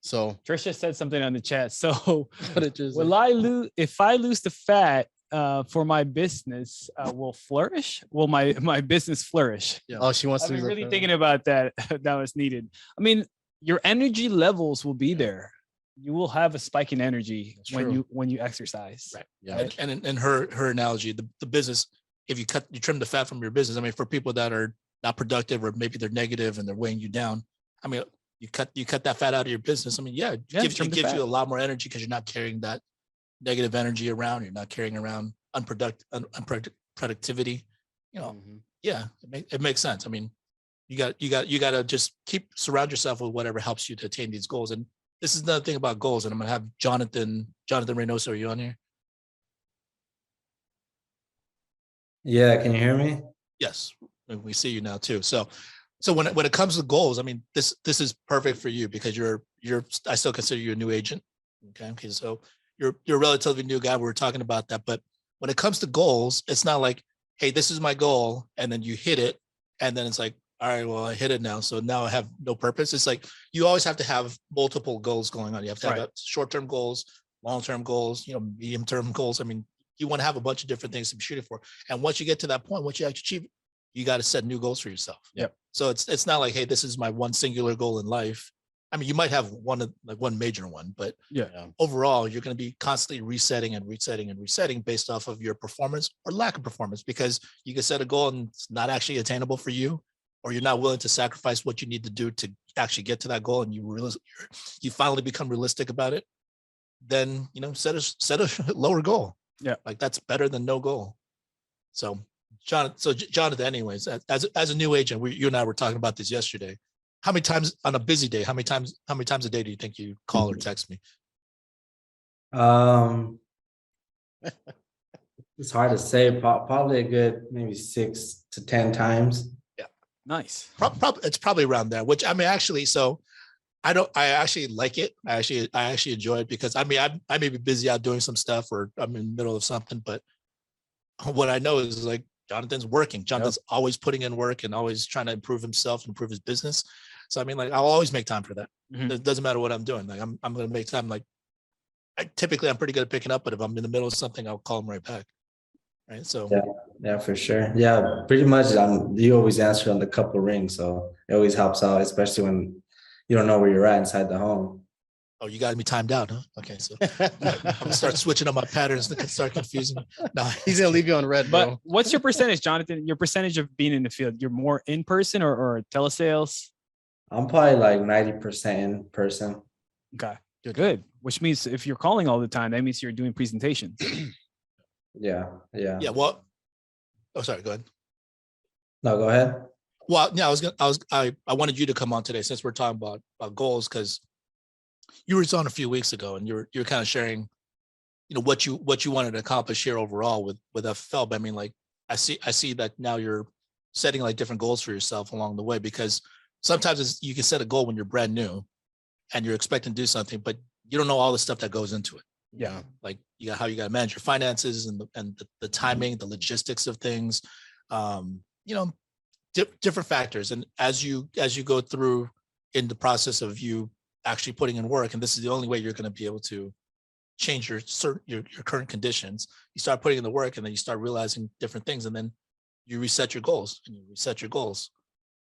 So Trisha said something on the chat. So what it is, will I lose if I lose the fat for my business will flourish? Will my business flourish? Yeah. Oh, she wants I've to been do the really third thinking about that. That was needed. I mean, your energy levels will be there. You will have a spike in energy That's when true. you exercise. Right. Yeah. Right. And in her analogy, the business, if you trim the fat from your business, I mean, for people that are not productive or maybe they're negative and they're weighing you down, I mean, you cut that fat out of your business. I mean, yeah, it gives trim the fat. you a lot more energy because you're not carrying that negative energy around. You're not carrying around unproductive productivity. You know, Mhm. yeah, it makes sense. I mean, you got to just surround yourself with whatever helps you to attain these goals. And this is another thing about goals. And I'm gonna have Jonathan Reynoso. Are you on here? Yeah, can you hear me? Yes, we see you now too. So when it comes to goals, I mean, this is perfect for you because I still consider you a new agent. Okay, so you're a relatively new guy. We were talking about that, but when it comes to goals, it's not like, hey, this is my goal, and then you hit it, and then it's like, all right, well, I hit it now, so now I have no purpose. It's like you always have to have multiple goals going on. You have to have short-term goals, long-term goals, medium-term goals. I mean, you want to have a bunch of different things to be shooting for. And once you get to that point, once you actually achieve it, you got to set new goals for yourself. Yep. So it's not like, hey, this is my one singular goal in life. I mean, you might have one major one, but overall, you're going to be constantly resetting based off of your performance or lack of performance, because you can set a goal and it's not actually attainable for you, or you're not willing to sacrifice what you need to do to actually get to that goal, and you finally become realistic about it. Then set a lower goal. Yeah, like that's better than no goal. So Jonathan, anyways, as a new agent, you and I were talking about this yesterday. How many times on a busy day? How many times a day do you think you call or text me? It's hard to say. Probably a good maybe 6 to 10 times. Yeah, nice. It's probably around there. Which I mean, actually, so I actually like it. I actually enjoy it because I mean, I may be busy out doing some stuff or I'm in the middle of something, but what I know is like Jonathan's working. Jonathan's always putting in work and always trying to improve himself, improve his business. So I mean, like I'll always make time for that. Mhm. It doesn't matter what I'm doing. Like I'm going to make time. Like typically I'm pretty good at picking up, but if I'm in the middle of something, I'll call him right back. Right. So yeah, for sure. Yeah, pretty much. You always answer on the couple rings, so it always helps out, especially when you don't know where you're at inside the home. Oh, you got me timed out, huh? Okay, so I'm gonna start switching up my patterns that can start confusing me. No, He's gonna leave you on red, But bro. what's your percentage, Jonathan? Your percentage of being in the field? You're more in person or telesales? I'm probably like 90% in person. Okay, good. Which means if you're calling all the time, that means you're doing presentations. Yeah. Well, oh, sorry. Go ahead. No, go ahead. Well, yeah, I wanted you to come on today since we're talking about goals, because you were on a few weeks ago and you're kind of sharing, what you wanted to accomplish here overall with FFL. But I mean, like I see that now you're setting like different goals for yourself along the way, because sometimes you can set a goal when you're brand new and you're expecting to do something, but you don't know all the stuff that goes into it. Yeah. Like how you got to manage your finances and the timing, the logistics of things, different factors. And as you go through in the process of you actually putting in work, and this is the only way you're going to be able to change your current conditions, you start putting in the work and then you start realizing different things, and then you reset your goals.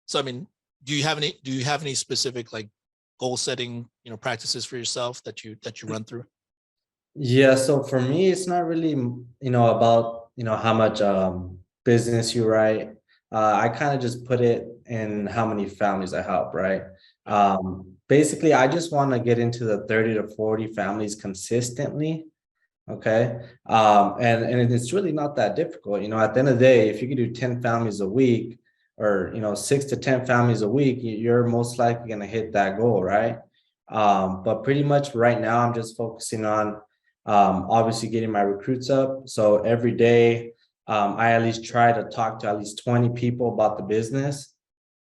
So, I mean, do you have any specific like goal setting, practices for yourself that you run through? Yeah, so for me, it's not really, about, how much business you write. I kind of just put it in how many families I help, right? Basically, I just want to get into the 30 to 40 families consistently. Okay. And it's really not that difficult. At the end of the day, if you can do 10 families a week or, 6 to 10 families a week, you're most likely going to hit that goal, right? But pretty much right now, I'm just focusing on obviously getting my recruits up. So every day, I at least try to talk to at least 20 people about the business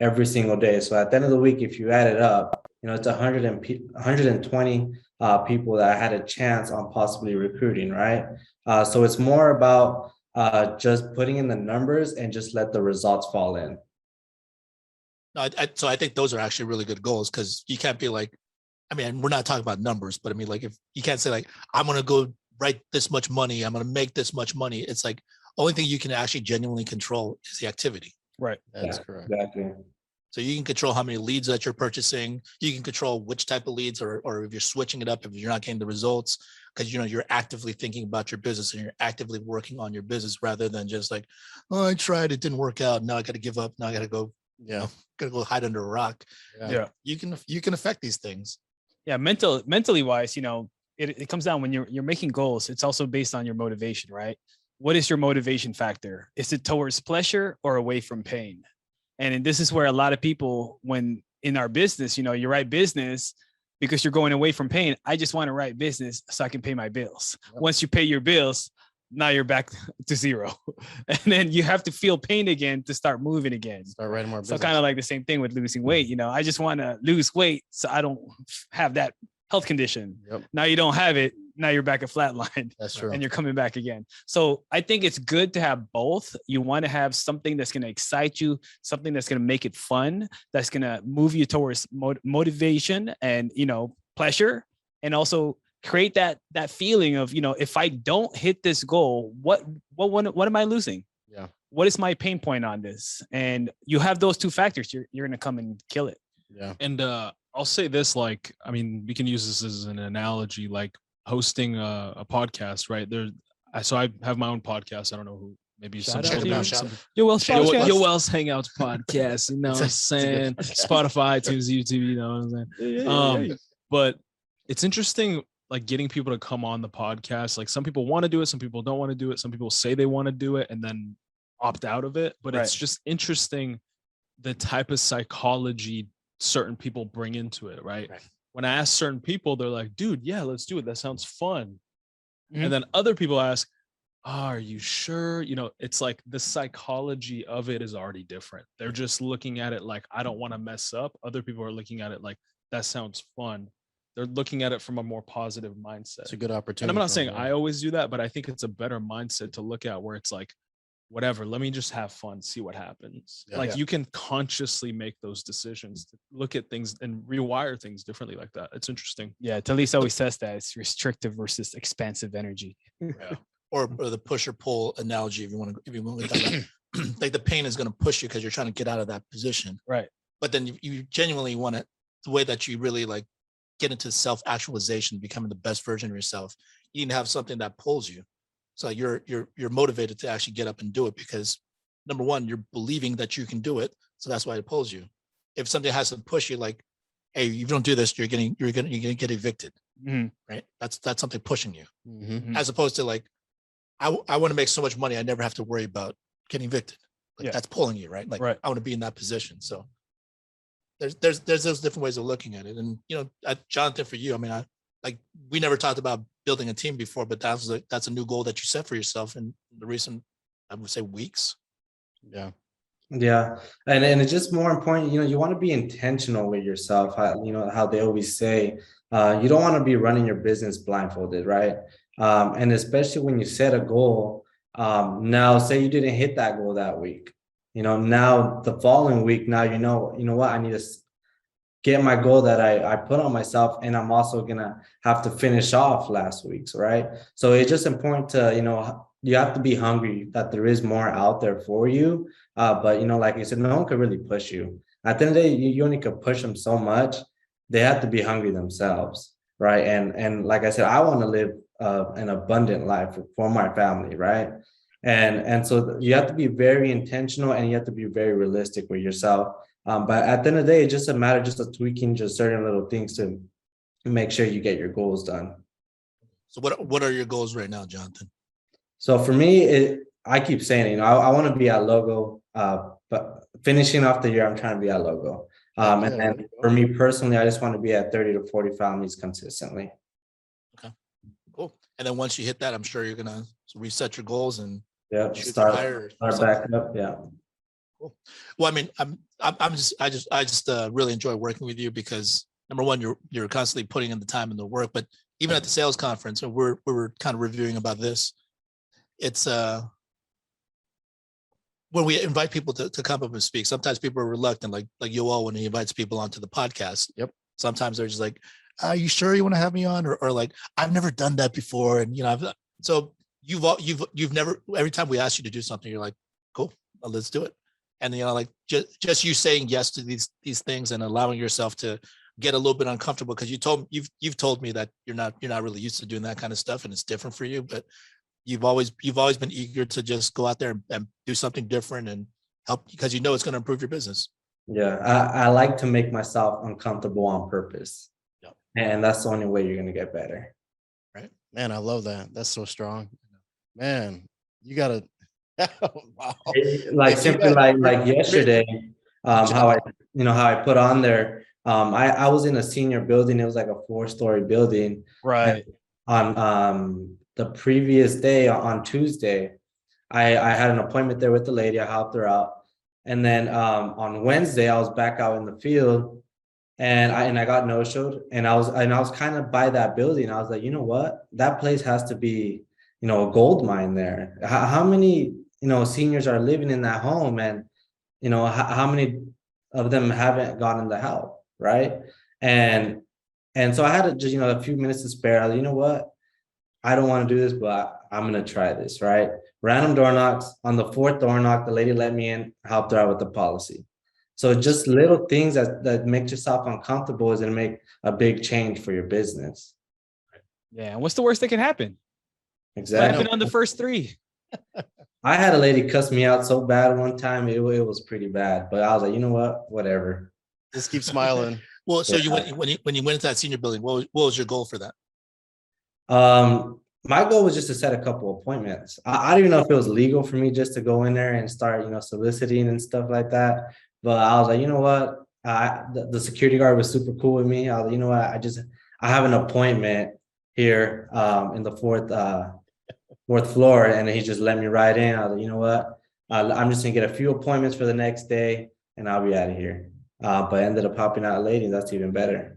every single day. So at the end of the week, if you add it up, it's 120 people that I had a chance on possibly recruiting, right? So it's more about just putting in the numbers and just let the results fall in. No, so I think those are actually really good goals, because you can't be like, I mean, we're not talking about numbers, but I mean, like if you can't say like, I'm going to go write this much money. I'm going to make this much money. It's like only thing you can actually genuinely control is the activity. Right. That's correct. Exactly. So you can control how many leads that you're purchasing. You can control which type of leads, or if you're switching it up, if you're not getting the results, because you're actively thinking about your business and you're actively working on your business rather than just like, oh, I tried, it didn't work out. Now I got to give up. Now I got to go, gotta go hide under a rock. Yeah. You can affect these things. Yeah. Mentally wise, it comes down when you're making goals. It's also based on your motivation, right? What is your motivation factor? Is it towards pleasure or away from pain? And this is where a lot of people, when in our business, you write business because you're going away from pain. I just want to write business so I can pay my bills. Yep. Once you pay your bills, now you're back to zero. And then you have to feel pain again to start moving again. Start writing more business. So kind of like the same thing with losing weight. I just want to lose weight so I don't have that health condition. Yep. Now you don't have it. Now you're back at flatline. That's true. And you're coming back again. So I think it's good to have both. You want to have something that's going to excite you, something that's going to make it fun, that's going to move you towards motivation and, pleasure, and also create that feeling of, if I don't hit this goal, what am I losing? Yeah. What is my pain point on this? And you have those two factors, you're going to come and kill it. Yeah. And I'll say this, we can use this as an analogy, like hosting a podcast, right? So I have my own podcast. I don't know who, maybe Shout some out to people. you. Your Wells podcast. Your Wells Hangouts podcast, what I'm saying? Spotify, iTunes, YouTube, you know what I'm saying? But it's interesting, like getting people to come on the podcast. Like some people want to do it, some people don't want to do it. Some people say they want to do it and then opt out of it. But it's just interesting the type of psychology certain people bring into it, right? When I ask certain people, they're like, dude, yeah, let's do it. That sounds fun. Mm-hmm. And then other people ask, are you sure? It's like the psychology of it is already different. They're just looking at it like, I don't want to mess up. Other people are looking at it like, that sounds fun. They're looking at it from a more positive mindset. It's a good opportunity. And I'm not saying I always do that, but I think it's a better mindset to look at where it's like, whatever, let me just have fun, see what happens. You can consciously make those decisions, to look at things and rewire things differently like that. It's interesting. Yeah, Talise always says that it's restrictive versus expansive energy. Yeah. Or the push or pull analogy, if you want to like the pain is going to push you because you're trying to get out of that position. Right. But then you genuinely want it, the way that you really like get into self-actualization, becoming the best version of yourself, you need to have something that pulls you. So you're motivated to actually get up and do it because number one, you're believing that you can do it. So that's why it pulls you. If something has to push you, like, hey, if you don't do this, you're gonna get evicted. Mm-hmm. Right. That's something pushing you. Mm-hmm. As opposed to like, I want to make so much money, I never have to worry about getting evicted. Like that's pulling you, right? Like I want to be in that position. So there's those different ways of looking at it. And Jonathan, for you, I mean, we never talked about building a team before, but that's a new goal that you set for yourself in the recent, I would say, weeks. Yeah. Yeah. And it's just more important, you want to be intentional with yourself. How they always say, you don't want to be running your business blindfolded, right? And especially when you set a goal, now say you didn't hit that goal that week, now the following week, now, you know what, I need to get my goal that I put on myself. And I'm also going to have to finish off last week's, right? So it's just important to, you have to be hungry that there is more out there for you. But, like you said, no one could really push you. At the end of the day, you only could push them so much. They have to be hungry themselves, right? And like I said, I want to live an abundant life for my family, right? And so you have to be very intentional and you have to be very realistic with yourself. But at the end of the day, it's just a matter just of tweaking just certain little things to make sure you get your goals done. So what are your goals right now, Jonathan? So for me, I keep saying, I want to be at Logo, but finishing off the year, I'm trying to be at Logo. And then for me personally, I just want to be at 30 to 40 families consistently. Okay, cool. And then once you hit that, I'm sure you're going to reset your goals and start back up. Yeah. Cool. Well, I mean, I just really enjoy working with you because number one, you're constantly putting in the time and the work, but even at the sales conference, and we were kind of reviewing about this. It's when we invite people to come up and speak, sometimes people are reluctant, like Yoel when he invites people onto the podcast. Yep. Sometimes they're just like, are you sure you want to have me on? Or like, I've never done that before. And, so you've never, every time we ask you to do something, you're like, cool, well, let's do it. And, like just you saying yes to these things and allowing yourself to get a little bit uncomfortable, because you've told me that you're not really used to doing that kind of stuff and it's different for you, but you've always been eager to just go out there and do something different and help, because it's going to improve your business. Yeah, I like to make myself uncomfortable on purpose. Yep. And that's the only way you're gonna get better. Right. Man, I love that. That's so strong. Man, you gotta wow. Like If you simply got- like yesterday, how I put on there. I was in a senior building. It was like a 4-story building. Right. And on the previous day, on Tuesday, I had an appointment there with the lady. I helped her out. And then on Wednesday, I was back out in the field, and I got no-showed. And I was kind of by that building. I was like, you know what? That place has to be, a gold mine there. How many, seniors are living in that home, and how many of them haven't gotten the help, right? And so I had just a few minutes to spare. I was like, you know what? I don't want to do this, but I'm gonna try this, right? Random door knocks. On the 4th door knock, the lady let me in, helped her out with the policy. So just little things that make yourself uncomfortable is gonna make a big change for your business. Yeah. And what's the worst that can happen? What Exactly. happened on the first 3? I had a lady cuss me out so bad one time, it was pretty bad. But I was like, you know what? Whatever. Just keep smiling. Well, so Yeah. when you went into that senior building, what was your goal for that? My goal was just to set a couple appointments. I don't even know if it was legal for me just to go in there and start, soliciting and stuff like that. But I was like, you know what? The security guard was super cool with me. I was like, you know what? I have an appointment here in the fourth floor, and he just let me right in. I was like, you know what? I'm just gonna get a few appointments for the next day, and I'll be out of here. But I ended up popping out a lady, and that's even better.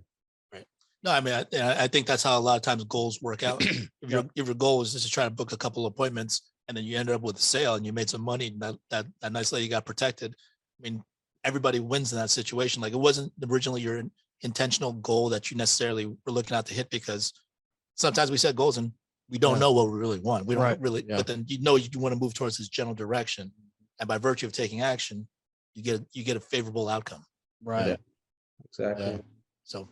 No, I mean, I think that's how a lot of times goals work out. If your goal is just to try to book a couple appointments and then you ended up with a sale and you made some money, and that nice lady got protected. I mean, everybody wins in that situation. Like, it wasn't originally your intentional goal that you necessarily were looking out to hit, because sometimes we set goals and we don't know what we really want. We don't Right. really, but then you want to move towards this general direction. And by virtue of taking action, you get a favorable outcome. Right. Yeah. Exactly. Yeah. So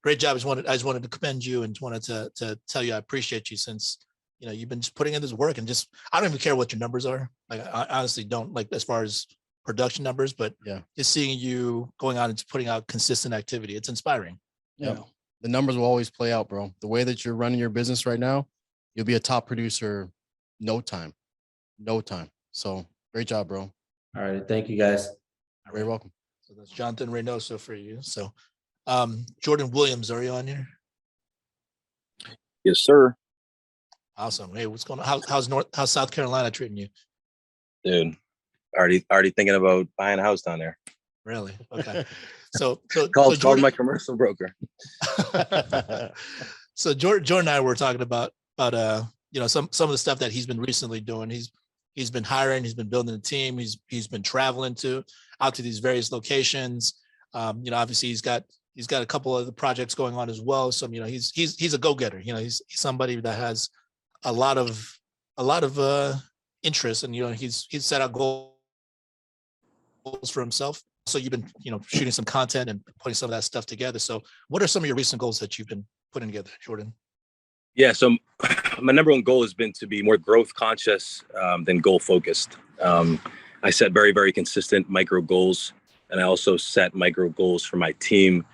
great job. I just wanted to commend you and wanted to tell you I appreciate you, since you've been just putting in this work, and just I don't even care what your numbers are. Like, I honestly don't, like, as far as production numbers, but just seeing you going out and putting out consistent activity, it's inspiring. Yeah. The numbers will always play out, bro. The way that you're running your business right now, you'll be a top producer no time. So great job, bro. All right. Thank you, guys. You're welcome. So that's Jonathan Reynoso for you. So Jordan Williams, are you on here? Yes, sir. Awesome. Hey, what's going on? How's South Carolina treating you? Dude, already thinking about buying a house down there. Really? Okay. So Called Jordan, my commercial broker. So Jordan and I were talking about some of the stuff that he's been recently doing. He's been hiring, he's been building a team, he's been traveling out to these various locations. Obviously he's got a couple of the projects going on as well. So he's a go-getter. He's somebody that has a lot of interest, and he's set out goals for himself. So you've been shooting some content and putting some of that stuff together. So what are some of your recent goals that you've been putting together, Jordan? Yeah, so my number one goal has been to be more growth conscious than goal focused. I set very, very consistent micro goals, and I also set micro goals for my team.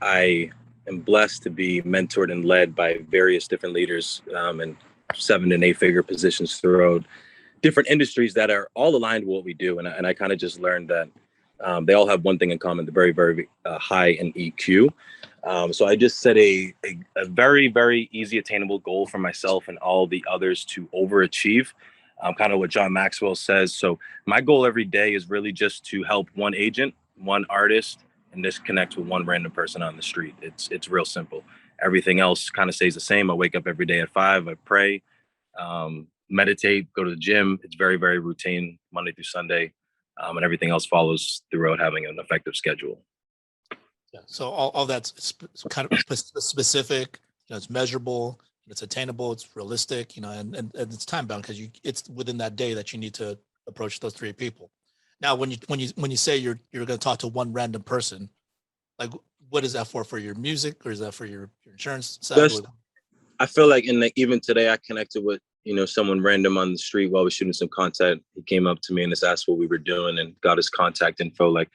I am blessed to be mentored and led by various different leaders in 7 and 8 figure positions throughout different industries that are all aligned with what we do. And I kind of just learned that they all have one thing in common: they're very, very high in EQ. So I just set a very, very easy attainable goal for myself and all the others to overachieve, kind of what John Maxwell says. So my goal every day is really just to help one agent, one artist, and just connect with one random person on the street. It's real simple. Everything else kind of stays the same. I wake up every day at 5, I pray, meditate, go to the gym. It's very, very routine, Monday through Sunday. And everything else follows throughout having an effective schedule. Yeah. So all that's kind of specific, it's measurable, it's attainable, it's realistic, and it's time bound because it's within that day that you need to approach those 3 people. Now, when you say you're going to talk to one random person, like what is that for your music, or is that for your insurance side? I feel like, even today I connected with, someone random on the street while we're shooting some content. He came up to me and just asked what we were doing and got his contact info. Like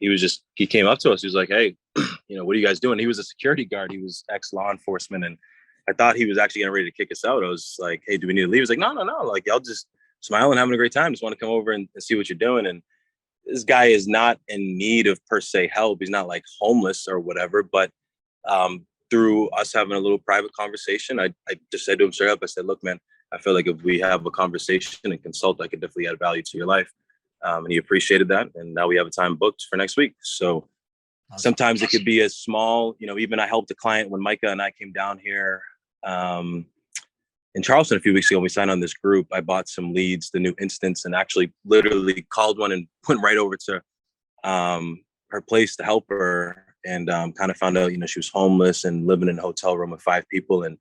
he came up to us. He was like, hey, what are you guys doing? He was a security guard. He was ex-law enforcement. And I thought he was actually getting ready to kick us out. I was like, hey, do we need to leave? He was like, no. Like, y'all just smiling, having a great time. Just want to come over and see what you're doing. And this guy is not in need of per se help. He's not like homeless or whatever, but through us having a little private conversation, I just said to him straight up, I said, look, man, I feel like if we have a conversation and consult, I could definitely add value to your life. And he appreciated that. And now we have a time booked for next week. So sometimes it could be as small, even I helped a client when Micah and I came down here in Charleston a few weeks ago. We signed on this group. I bought some leads, the new instance, and actually literally called one and went right over to her place to help her, and kind of found out, she was homeless and living in a hotel room with 5 people. And,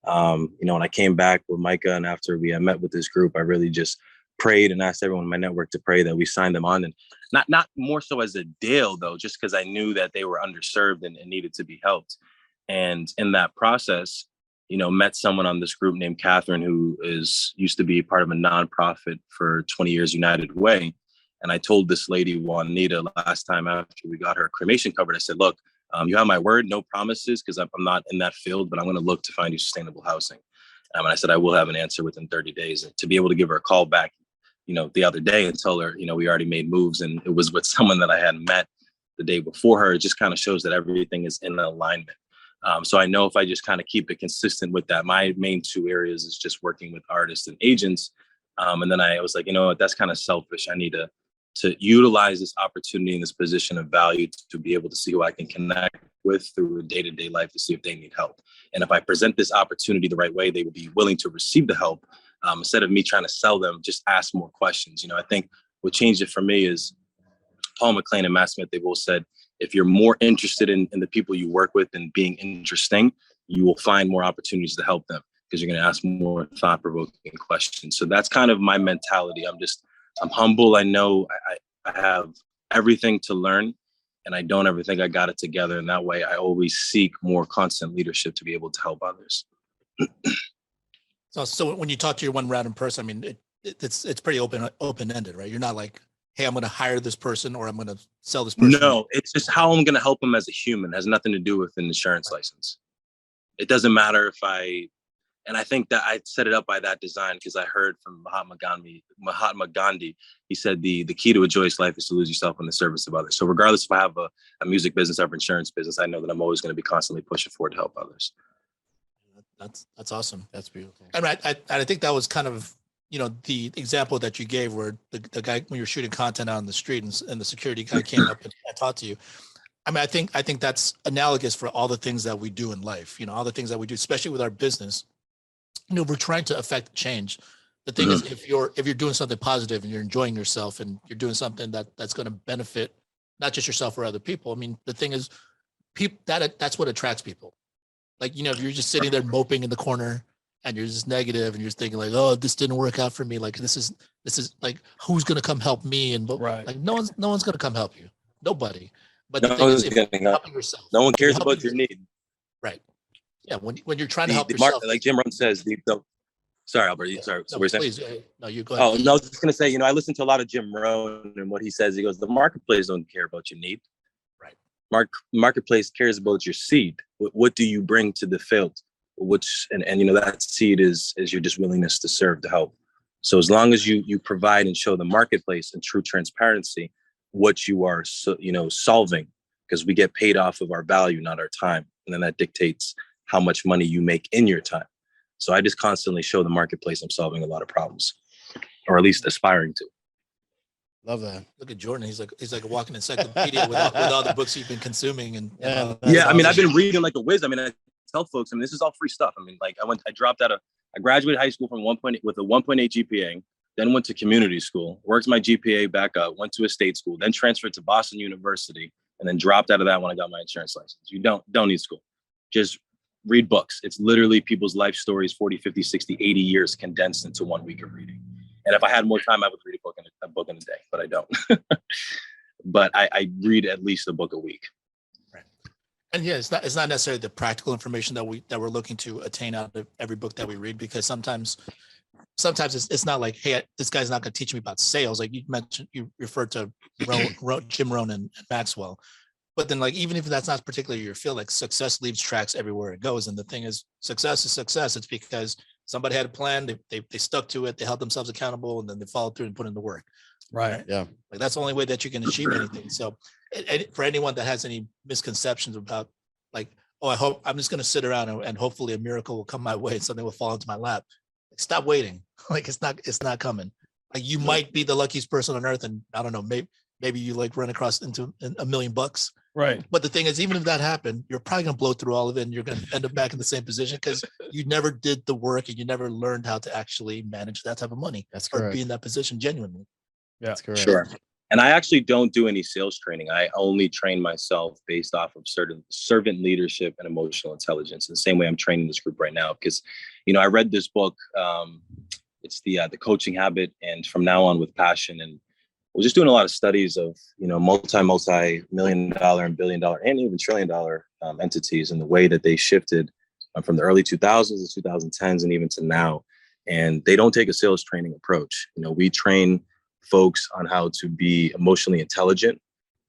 when I came back with Micah and after we met with this group, I really just prayed and asked everyone in my network to pray that we signed them on, and not more so as a deal though, just because I knew that they were underserved and needed to be helped. And in that process, met someone on this group named Catherine, who used to be part of a nonprofit for 20 years, United Way. And I told this lady, Juanita, last time after we got her cremation covered, I said, look, you have my word, no promises, because I'm not in that field, but I'm going to look to find you sustainable housing. And I said, I will have an answer within 30 days. And to be able to give her a call back, the other day and tell her, we already made moves, and it was with someone that I had met the day before her, it just kind of shows that everything is in alignment. So I know if I just kind of keep it consistent with that, my main 2 areas is just working with artists and agents. And then I was like, what, that's kind of selfish. I need to utilize this opportunity in this position of value to be able to see who I can connect with through a day-to-day life to see if they need help. And if I present this opportunity the right way, they will be willing to receive the help. Instead of me trying to sell them, just ask more questions. I think what changed it for me is Paul McLean and Matt Smith, they both said, if you're more interested in the people you work with and being interesting, you will find more opportunities to help them because you're going to ask more thought-provoking questions. So that's kind of my mentality. I'm humble. I know I have everything to learn, and I don't ever think I got it together. And that way I always seek more constant leadership to be able to help others. So when you talk to your one random person, I mean, it's pretty open-ended, right? You're not like, hey, I'm going to hire this person or I'm going to sell this person. No, it's just how I'm going to help them as a human. It has nothing to do with an insurance license. It doesn't matter if and I think that I set it up by that design because I heard from Mahatma Gandhi. He said the key to a joyous life is to lose yourself in the service of others. So regardless if I have a music business or insurance business, I know that I'm always going to be constantly pushing forward to help others. That's awesome. That's beautiful. And I think that was kind of, the example that you gave where the guy, when you're shooting content out on the street and the security guy came up and talked to you. I mean, I think that's analogous for all the things that we do in life, all the things that we do, especially with our business. We're trying to affect change. The thing is, if you're doing something positive and you're enjoying yourself and you're doing something that's going to benefit not just yourself or other people. I mean, the thing is, that's what attracts people. Like, if you're just sitting there moping in the corner and you're just negative and you're just thinking like, oh, this didn't work out for me. Like, this is like, who's going to come help me? And right. Like, no one's going to come help you. Nobody. But the thing is, if you're helping yourself, no one cares about your need. Right. Yeah. When you're trying to help yourself, like Jim Rohn says, sorry, Albert. Sorry. No, we're please. No, you go ahead. Oh, no, I was just going to say, I listen to a lot of Jim Rohn and what he says. He goes, the marketplace don't care about your need. Right. Marketplace cares about your seed. What do you bring to the field? And that seed is your just willingness to serve, to help. So as long as you provide and show the marketplace in true transparency what you are solving, because we get paid off of our value, not our time. And then that dictates how much money you make in your time. So I just constantly show the marketplace I'm solving a lot of problems, or at least aspiring to. Love that. Look at Jordan. He's like a walking encyclopedia with all the books you've been consuming. And I mean, I've been reading like a whiz. I mean, I tell folks, this is all free stuff. I mean, like I graduated high school with a 1.8 GPA, then went to community school, worked my GPA back up, went to a state school, then transferred to Boston University, and then dropped out of that when I got my insurance license. You don't need school. Just read books. It's literally people's life stories, 40, 50, 60, 80 years condensed into 1 week of reading. And if I had more time, I would read a book in a day, but I don't. But I read at least a book a week. Right. And yeah, it's not necessarily the practical information that we're looking to attain out of every book that we read, because sometimes it's not like, hey, this guy's not going to teach me about sales. Like you mentioned, you referred to Jim Rohn and Maxwell. But then, like, even if that's not particularly your field, like success leaves tracks everywhere it goes. And the thing is, success is success. It's because somebody had a plan, they stuck to it, they held themselves accountable, and then they followed through and put in the work. Right. Yeah. Like that's the only way that you can achieve anything. So for anyone that has any misconceptions about like, oh, I hope I'm just going to sit around and hopefully a miracle will come my way and something will fall into my lap. Like, stop waiting. Like it's not coming. Like you might be the luckiest person on earth. And I don't know, maybe you like run across into $1 million. Right. But the thing is, even if that happened, you're probably going to blow through all of it and you're going to end up back in the same position because you never did the work and you never learned how to actually manage that type of money. That's or correct. be in that position genuinely. Yeah. That's correct. Sure. And I actually don't do any sales training. I only train myself based off of certain servant leadership and emotional intelligence. In the same way I'm training this group right now, because, I read this book. It's the Coaching Habit, and From Now On with Passion. And we're just doing a lot of studies of, multi-million dollar and billion dollar and even trillion dollar entities, and the way that they shifted from the early 2000s to 2010s and even to now. And they don't take a sales training approach. We train folks on how to be emotionally intelligent,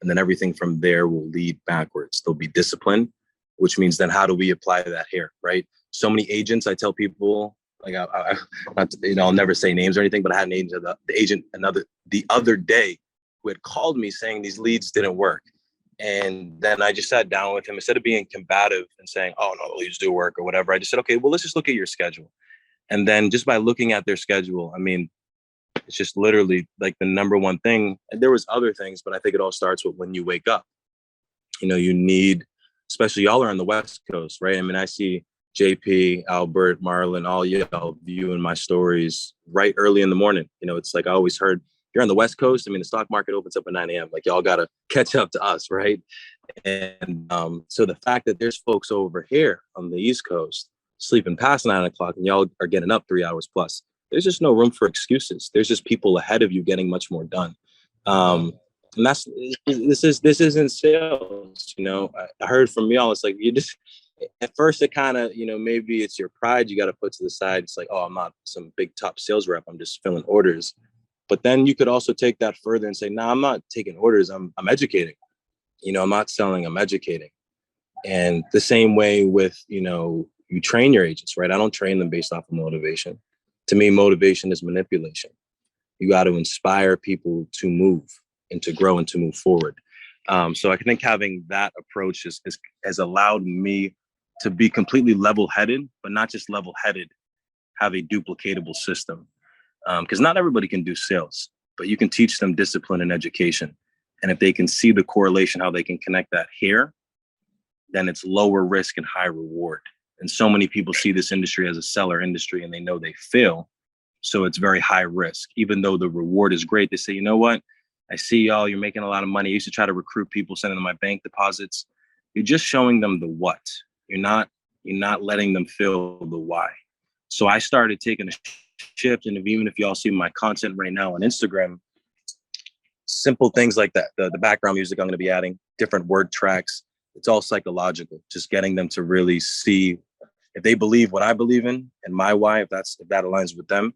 and then everything from there will lead backwards. They'll be disciplined, which means then how do we apply that here, right? So many agents, I tell people, like I'll never say names or anything, but I had an agent, the other day, who had called me saying these leads didn't work. And then I just sat down with him. Instead of being combative and saying, oh no, the leads do work or whatever, I just said, okay, well, let's just look at your schedule. And then just by looking at their schedule, it's just literally like the number one thing. And there was other things, but I think it all starts with when you wake up. You need, especially y'all are on the West Coast, right? I see JP, Albert, Marlon, all y'all viewing my stories right early in the morning. It's like I always heard, you're on the West Coast. The stock market opens up at 9 a.m. Like y'all got to catch up to us, right? And so the fact that there's folks over here on the East Coast sleeping past 9 o'clock and y'all are getting up 3 hours plus, there's just no room for excuses. There's just people ahead of you getting much more done. And this isn't sales. I heard from y'all, it's like, you just, at first it kind of, maybe it's your pride you got to put to the side. It's like, oh, I'm not some big top sales rep. I'm just filling orders. But then you could also take that further and say, no, I'm not taking orders. I'm educating. I'm not selling, I'm educating. And the same way with, you train your agents, right? I don't train them based off of motivation. To me, motivation is manipulation. You got to inspire people to move and to grow and to move forward. So I think having that approach has allowed me to be completely level-headed, but not just level-headed, have a duplicatable system. Because not everybody can do sales, but you can teach them discipline and education. And if they can see the correlation, how they can connect that here, then it's lower risk and high reward. And so many people see this industry as a seller industry and they know they fail. So it's very high risk. Even though the reward is great, they say, you know what? I see y'all, you're making a lot of money. I used to try to recruit people, sending them my bank deposits. You're just showing them the what. You're not letting them feel the why. So I started taking a shift. And even if y'all see my content right now on Instagram, simple things like that, the background music I'm going to be adding, different word tracks, it's all psychological, just getting them to really see if they believe what I believe in and my why, if that aligns with them,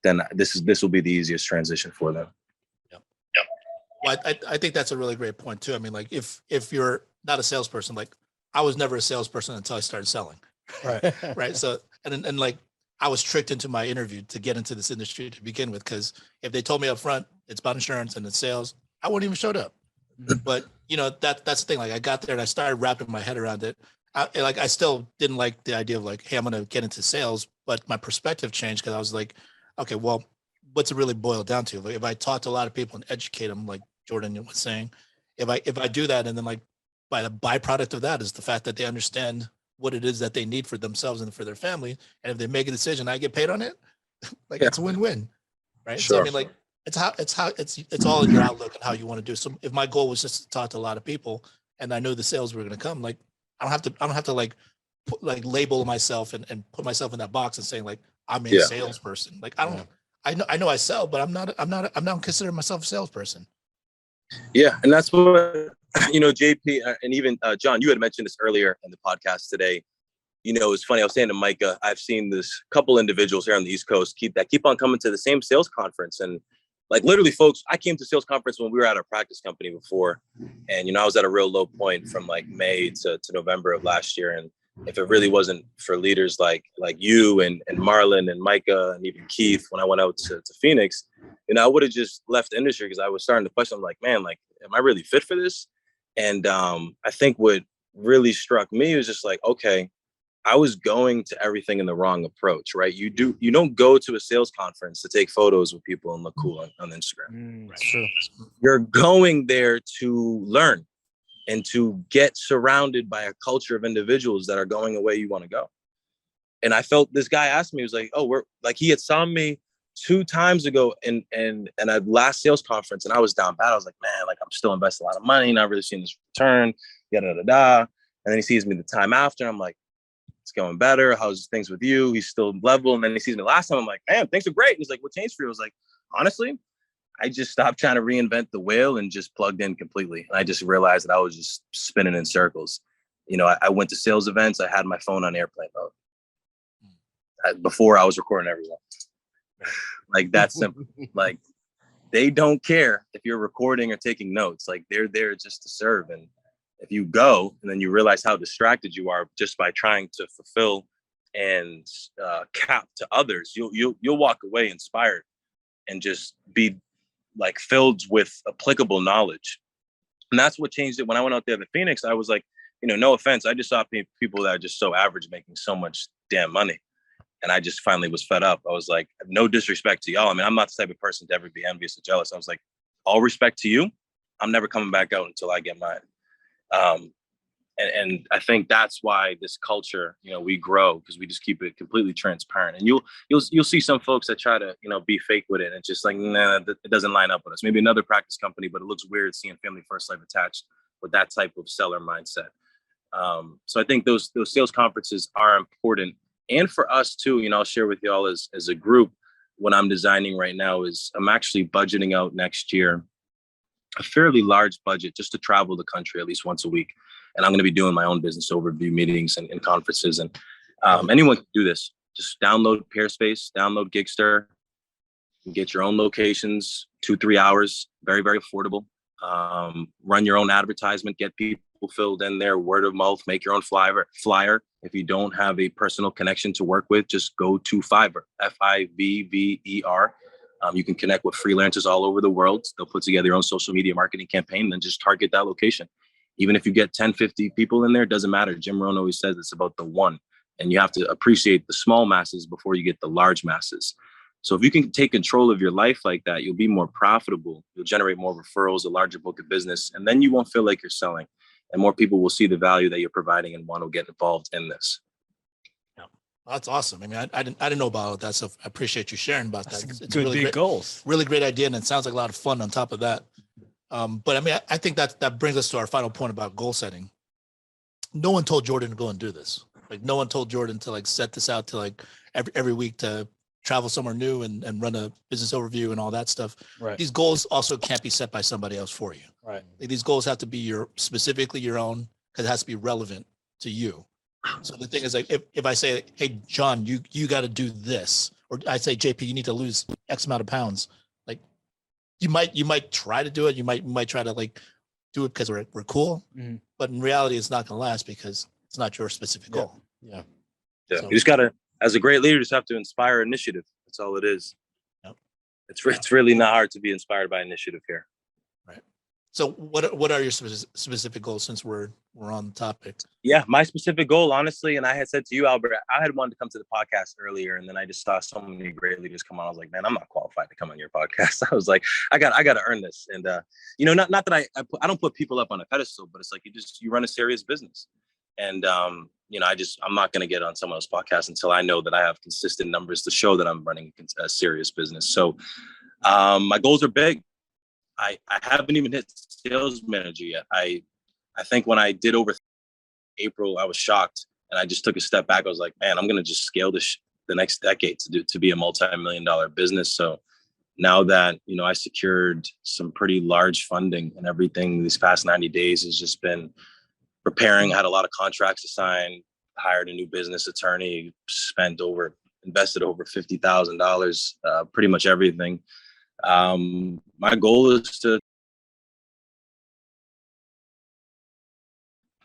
then this will be the easiest transition for them. Yeah. Well, I think that's a really great point too. Like if you're not a salesperson, like I was never a salesperson until I started selling. Right. Right. So, and like I was tricked into my interview to get into this industry to begin with, because if they told me up front, it's about insurance and it's sales, I wouldn't even showed up. But that's the thing. Like I got there and I started wrapping my head around it. I still didn't like the idea of like, hey, I'm going to get into sales, but my perspective changed because I was like, okay, well, what's it really boil down to? Like, if I talk to a lot of people and educate them, like Jordan was saying, if I do that, and then like by the byproduct of that is the fact that they understand what it is that they need for themselves and for their family, and if they make a decision, I get paid on it. Like it's a win-win, right? Sure. So like it's all in your outlook and how you want to do. So if my goal was just to talk to a lot of people and I know the sales were going to come, like I don't have to like label myself and put myself in that box and saying like I'm a salesperson. Like I know I sell, but I'm not considering myself a salesperson. Yeah, and that's what JP and even John, you had mentioned this earlier in the podcast today. It's funny. I was saying to Micah, I've seen this couple individuals here on the East Coast keep on coming to the same sales conference. And like literally, folks, I came to sales conference when we were at our practice company before. And, I was at a real low point from like May to November of last year. And if it really wasn't for leaders like you and Marlon and Micah and even Keith, when I went out to Phoenix, I would have just left the industry because I was starting to question, like, man, like, am I really fit for this? And I think what really struck me was just like, okay, I was going to everything in the wrong approach, right? You don't go to a sales conference to take photos with people and look cool on Instagram. That's true. You're going there to learn and to get surrounded by a culture of individuals that are going away you want to go. And I felt this guy asked me, he was like, oh, he had saw me 2 times ago and at last sales conference, and I was down bad. I was like, man, like I'm still investing a lot of money, not really seeing this return, yada, yada, yada. And then he sees me the time after, I'm like, it's going better. How's things with you? He's still level. And then he sees me the last time. I'm like, man, things are great. He's like, what changed for you? I was like, honestly, I just stopped trying to reinvent the wheel and just plugged in completely. And I just realized that I was just spinning in circles. I went to sales events. I had my phone on airplane mode. Before I was recording everyone. Like that's simple. Like they don't care if you're recording or taking notes. Like they're there just to serve. And if you go and then you realize how distracted you are just by trying to fulfill and cap to others, you'll walk away inspired and just be like filled with applicable knowledge. And that's what changed it. When I went out there to Phoenix, I was like, no offense, I just saw people that are just so average making so much damn money. And I just finally was fed up. I was like, no disrespect to y'all. I mean, I'm not the type of person to ever be envious or jealous. I was like, all respect to you. I'm never coming back out until I get mine. And I think that's why this culture, we grow because we just keep it completely transparent. And you'll see some folks that try to, be fake with it. And it's just like, nah, it doesn't line up with us. Maybe another practice company, but it looks weird seeing Family First Life attached with that type of seller mindset. So I think those sales conferences are important. And for us too, I'll share with y'all as a group, what I'm designing right now is I'm actually budgeting out next year a fairly large budget just to travel the country at least once a week. And I'm going to be doing my own business overview meetings and conferences. And anyone can do this. Just download Peerspace, download Gigster, get your own locations, 2-3 hours, very, very affordable. Run your own advertisement, get people filled in there, word of mouth, make your own flyer. If you don't have a personal connection to work with, just go to Fiverr, Fivver. You can connect with freelancers all over the world. They'll put together their own social media marketing campaign, then just target that location. Even if you get 10, 50 people in there, it doesn't matter. Jim Rohn always says it's about the one, and you have to appreciate the small masses before you get the large masses. So if you can take control of your life like that, you'll be more profitable. You'll generate more referrals, a larger book of business, and then you won't feel like you're selling. And more people will see the value that you're providing and want to get involved in this. Yeah, that's awesome. I mean, I didn't know about that stuff. I appreciate you sharing about that. It's good really big goals. Really great idea, and it sounds like a lot of fun on top of that. But I mean, I think that brings us to our final point about goal setting. No one told Jordan to go and do this. Like no one told Jordan to like set this out to like every week to travel somewhere new and run a business overview and all that stuff. Right. These goals also can't be set by somebody else for you. Right. These goals have to be specifically your own, because it has to be relevant to you. So the thing is, like, if I say, hey, John, you got to do this, or I say, JP, you need to lose X amount of pounds. Like you might try to do it. You might try to like do it because we're cool, but in reality, it's not going to last because it's not your specific goal. Yeah. Yeah. So, You just got to, as a great leader, just have to inspire initiative. That's all it is. Yep. It's really not hard to be inspired by initiative here. Right. So what are your specific goals, since we're on the topic? Yeah, my specific goal, honestly, and I had said to you, Albert, I had wanted to come to the podcast earlier, and then I just saw so many great leaders come on. I was like, man, I'm not qualified to come on your podcast. I was like, I got to earn this. And not that I don't put people up on a pedestal, but it's like you run a serious business. And I'm not going to get on someone else's podcast until I know that I have consistent numbers to show that I'm running a serious business. So My goals are big. I haven't even hit sales manager yet. I think when I did over April, I was shocked, and I just took a step back. I was like, man, I'm gonna just scale this the next decade to be a multi-million-dollar business. So now that I secured some pretty large funding and everything, these past 90 days has just been preparing. I had a lot of contracts to sign, hired a new business attorney, invested over $50,000, pretty much everything. My goal is to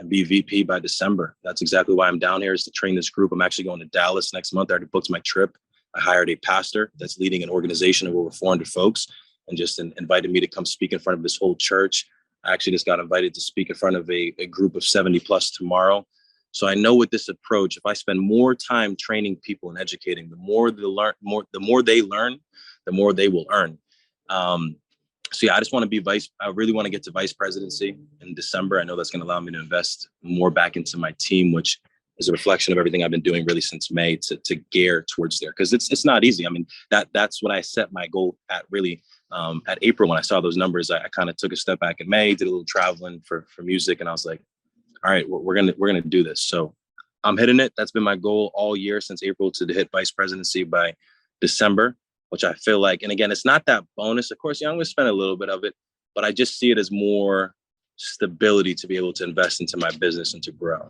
be VP by December. That's exactly why I'm down here, is to train this group. I'm actually going to Dallas next month. I already booked my trip. I hired a pastor that's leading an organization of over 400 folks and just invited me to come speak in front of this whole church. I actually just got invited to speak in front of a group of 70 plus tomorrow. So I know with this approach, if I spend more time training people and educating, the more they learn, the more they will earn. So yeah, I just want to be I really want to get to vice presidency in December. I know that's going to allow me to invest more back into my team, which is a reflection of everything I've been doing really since May to gear towards there. Cause it's not easy. I mean, that's what I set my goal at really, at April. When I saw those numbers, I kind of took a step back in May, did a little traveling for music. And I was like, all right, we're going to do this. So I'm hitting it. That's been my goal all year since April, to hit vice presidency by December, which I feel like, and again, it's not that bonus. Of course, I'm going to spend a little bit of it, but I just see it as more stability to be able to invest into my business and to grow.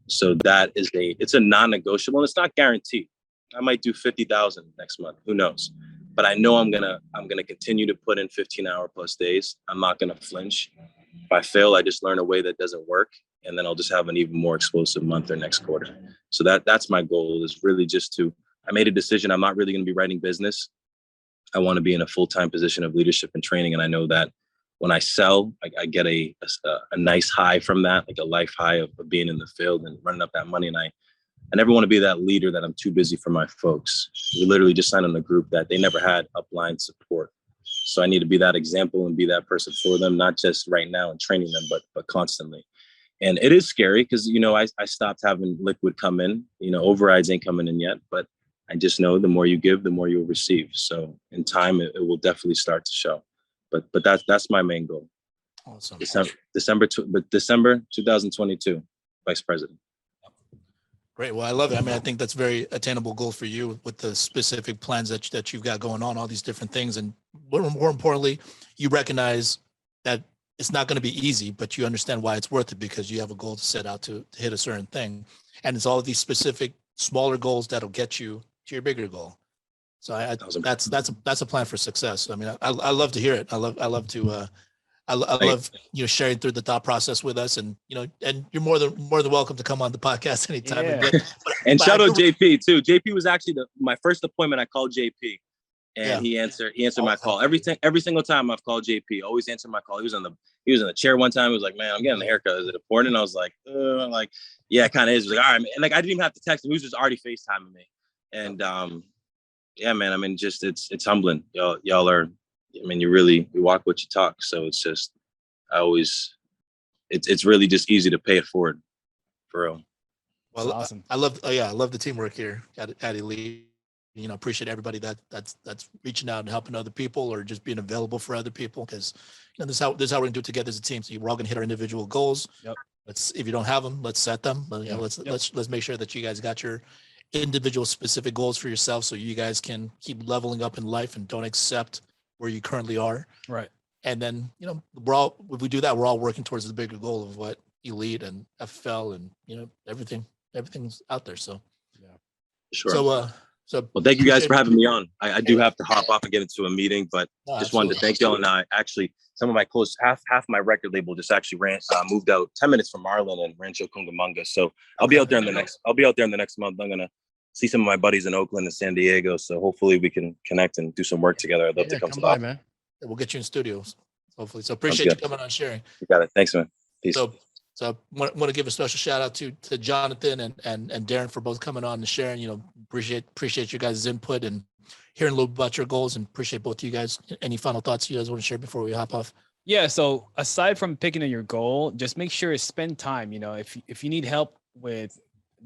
So it's a non-negotiable, and it's not guaranteed. I might do 50,000 next month. Who knows? But I know I'm going to continue to put in 15-hour plus days. I'm not going to flinch. If I fail, I just learn a way that doesn't work, and then I'll just have an even more explosive month or next quarter. So that's my goal, is really just I made a decision. I'm not really going to be writing business. I want to be in a full-time position of leadership and training. And I know that when I sell, I get a nice high from that, like a life high of being in the field and running up that money. And I never want to be that leader that I'm too busy for my folks. We literally just signed on a group that they never had upline support. So I need to be that example and be that person for them, not just right now and training them, but constantly. And it is scary because, I stopped having liquid come in, overrides ain't coming in yet, but I just know the more you give, the more you'll receive. So in time, it will definitely start to show. But that's my main goal. Awesome. December 2022, vice president. Great. Well, I love it. I mean, I think that's very attainable goal for you with the specific plans that you've got going on, all these different things. And more importantly, you recognize that it's not going to be easy, but you understand why it's worth it, because you have a goal to set out to hit a certain thing. And it's all of these specific smaller goals that'll get you to your bigger goal. So that's a plan for success. I mean, I love to hear it. I love sharing through the thought process with us, and and you're more than welcome to come on the podcast anytime. Yeah. And shout out JP too. JP was actually my first appointment. I called JP, and he answered my call. Every single time I've called JP, always answered my call. He was in the chair one time. He was like, "Man, I'm getting a haircut. Is it important?" And I was like, "Yeah, it kind of is." He was like, "All right," man. And I didn't even have to text him. He was just already FaceTiming me. And yeah, man. I mean, just it's humbling. Y'all are. I mean, you walk what you talk. So it's just, it's really just easy to pay it forward, for real. Well, That's awesome. I love the teamwork here at Elite. Appreciate everybody that's reaching out and helping other people, or just being available for other people, because this is how we're gonna do it together as a team. So we're all gonna hit our individual goals. Yep. If you don't have them, let's set them. But, let's make sure that you guys got your individual specific goals for yourself, so you guys can keep leveling up in life and don't accept where you currently are. Right. And then, if we do that, we're all working towards the bigger goal of what Elite and FFL and, everything's out there. So, yeah, sure. So well, thank you guys for having me on. I do have to hop off and get into a meeting, but just wanted to thank y'all. And I actually, some of my close, half my record label just actually moved out 10 minutes from Marlin and Rancho Cucamonga. So I'll be out there in the next month. I'm going to see some of my buddies in Oakland and San Diego. So hopefully we can connect and do some work together. I'd love to come by, man. We'll get you in studios, hopefully. So appreciate you coming on, sharing. You got it. Thanks, man. Peace. So I want to give a special shout out to Jonathan and Darren for both coming on and sharing. Appreciate you guys' input and hearing a little bit about your goals, and appreciate both of you guys. Any final thoughts you guys want to share before we hop off? Yeah. So aside from picking your goal, just make sure to spend time. If you need help with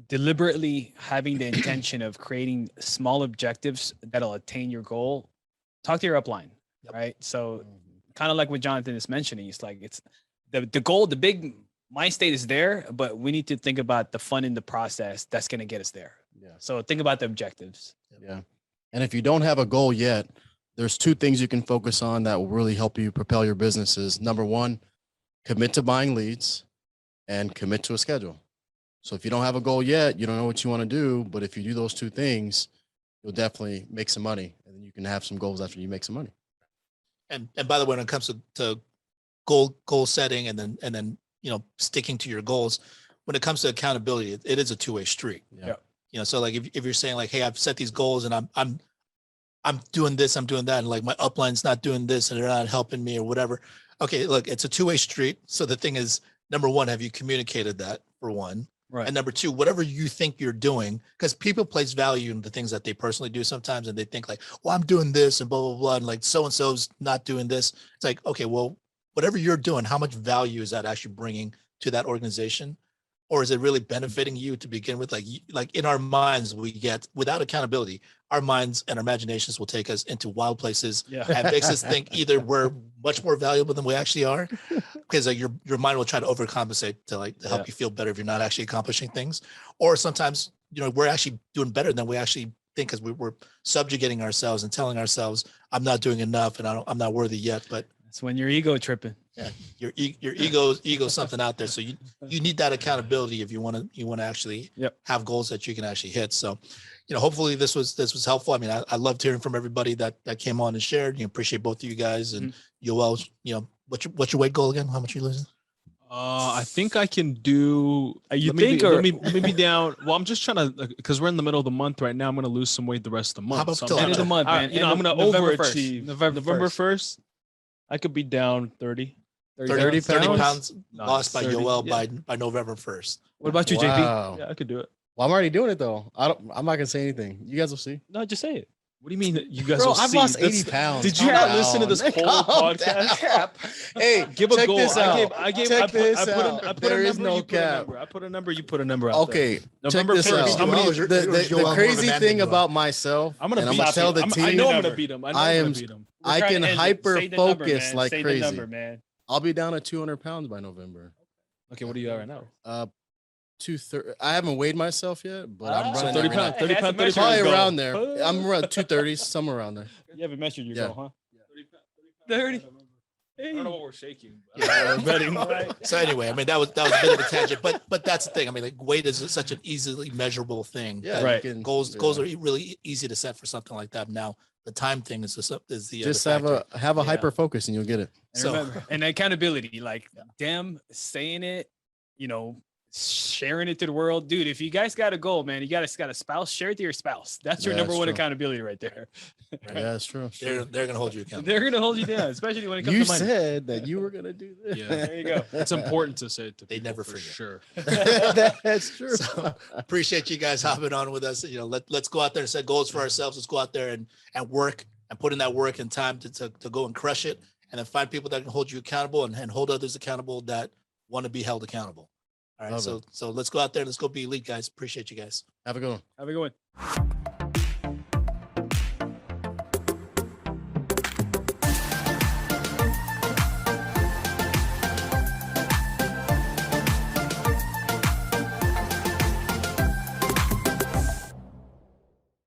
deliberately having the intention of creating small objectives that'll attain your goal, talk to your upline. Yep. right? So kind of like what Jonathan is mentioning, it's like it's the goal, the big mind state is there, but we need to think about the fun in the process that's going to get us there. Yeah. So think about the objectives. Yeah. And if you don't have a goal yet, there's two things you can focus on that will really help you propel your businesses. Number one, commit to buying leads and commit to a schedule. So if you don't have a goal yet, you don't know what you want to do, but if you do those two things, you'll definitely make some money, and then you can have some goals after you make some money. And by the way, when it comes to goal setting and then sticking to your goals, when it comes to accountability, it is a two-way street. Yeah. So like if you're saying like, hey, I've set these goals and I'm doing this, I'm doing that, and like my upline's not doing this and they're not helping me or whatever. Okay, look, it's a two-way street. So the thing is, number one, have you communicated that for one? Right. And number two, whatever you think you're doing, because people place value in the things that they personally do sometimes, and they think like, well, I'm doing this and blah, blah, blah. And like so-and-so's not doing this. It's like, okay, well, whatever you're doing, how much value is that actually bringing to that organization? Or is it really benefiting you to begin with? Like in our minds, we get, without accountability, our minds and our imaginations will take us into wild places and makes us think either we're much more valuable than we actually are, because like your mind will try to overcompensate to help you feel better if you're not actually accomplishing things. Or sometimes, we're actually doing better than we actually think, because we're subjugating ourselves and telling ourselves, I'm not doing enough and I'm not worthy yet. But It's when your ego tripping. yeah, your ego's something out there. So you need that accountability if you want to actually have goals that you can actually hit. So, hopefully this was helpful. I mean, I loved hearing from everybody that came on and shared. Appreciate both of you guys. And Yoel, what's your weight goal again? How much are you losing? I think I can do. You let think, me be down. Well, I'm just trying to, because we're in the middle of the month right now. I'm going to lose some weight the rest of the month. How about So till I'm End of the month, all man. right, I'm going to November 1st. overachieve. November 1st, I could be down 30. 30 pounds Nice. lost by 30, Yoel yeah. by November 1st. What about you, JP? Wow. Yeah, I could do it. Well, I'm already doing it though. I'm not gonna say anything. You guys will see. No, just say it. What do you mean that you guys Bro, will I've see? lost 80 That's- pounds. Did you Calm not listen to down. this whole Calm podcast? down. Hey, Give a check goal. this out. I put Check this a out. There number. is no You put a cap. number. I put a number. You put a number out there. Okay, check November this 1st. out. I'm gonna, The crazy thing about myself, I'm gonna and beat I'm gonna tell the him. team, I know I'm gonna beat him. I am gonna beat him. I can hyper focus like Say crazy. the number, man. I'll be down at 200 pounds by November. Okay, what are you at right now? 230. I haven't weighed myself yet, but I'm So running 30 every night. pounds. 30 pounds. 30 Probably pounds. around there. I'm around 230s, somewhere around there. You haven't measured your Yeah. goal, huh? 30. I don't know what we're shaking. Yeah. We're betting. So anyway, I mean, that was a bit of a tangent, but that's the thing. I mean, like weight is such an easily measurable thing. Yeah, that right. you can- Goals yeah. are really easy to set for something like that. Now the time thing is the Just other factor. have a Yeah. hyper focus and you'll get it. And So- remember, and accountability, like damn, saying it, sharing it to the world, dude. If you guys got a goal, man, you got a spouse, share it to your spouse. That's your Yeah, number that's one true. accountability right there. Yeah, that's true. They're gonna hold you accountable. They're gonna hold you down, especially when it comes You to money. said that you were gonna do this. Yeah. There you go. It's important to say it to They people never for forget. sure. That's true. So, appreciate you guys hopping on with us. Let's go out there and set goals for ourselves. Let's go out there and work and put in that work and time to go and crush it, and then find people that can hold you accountable and hold others accountable that want to be held accountable. All right. Love So let's go out there. Let's go be elite, guys. Appreciate you guys. Have a good one. Have a good one.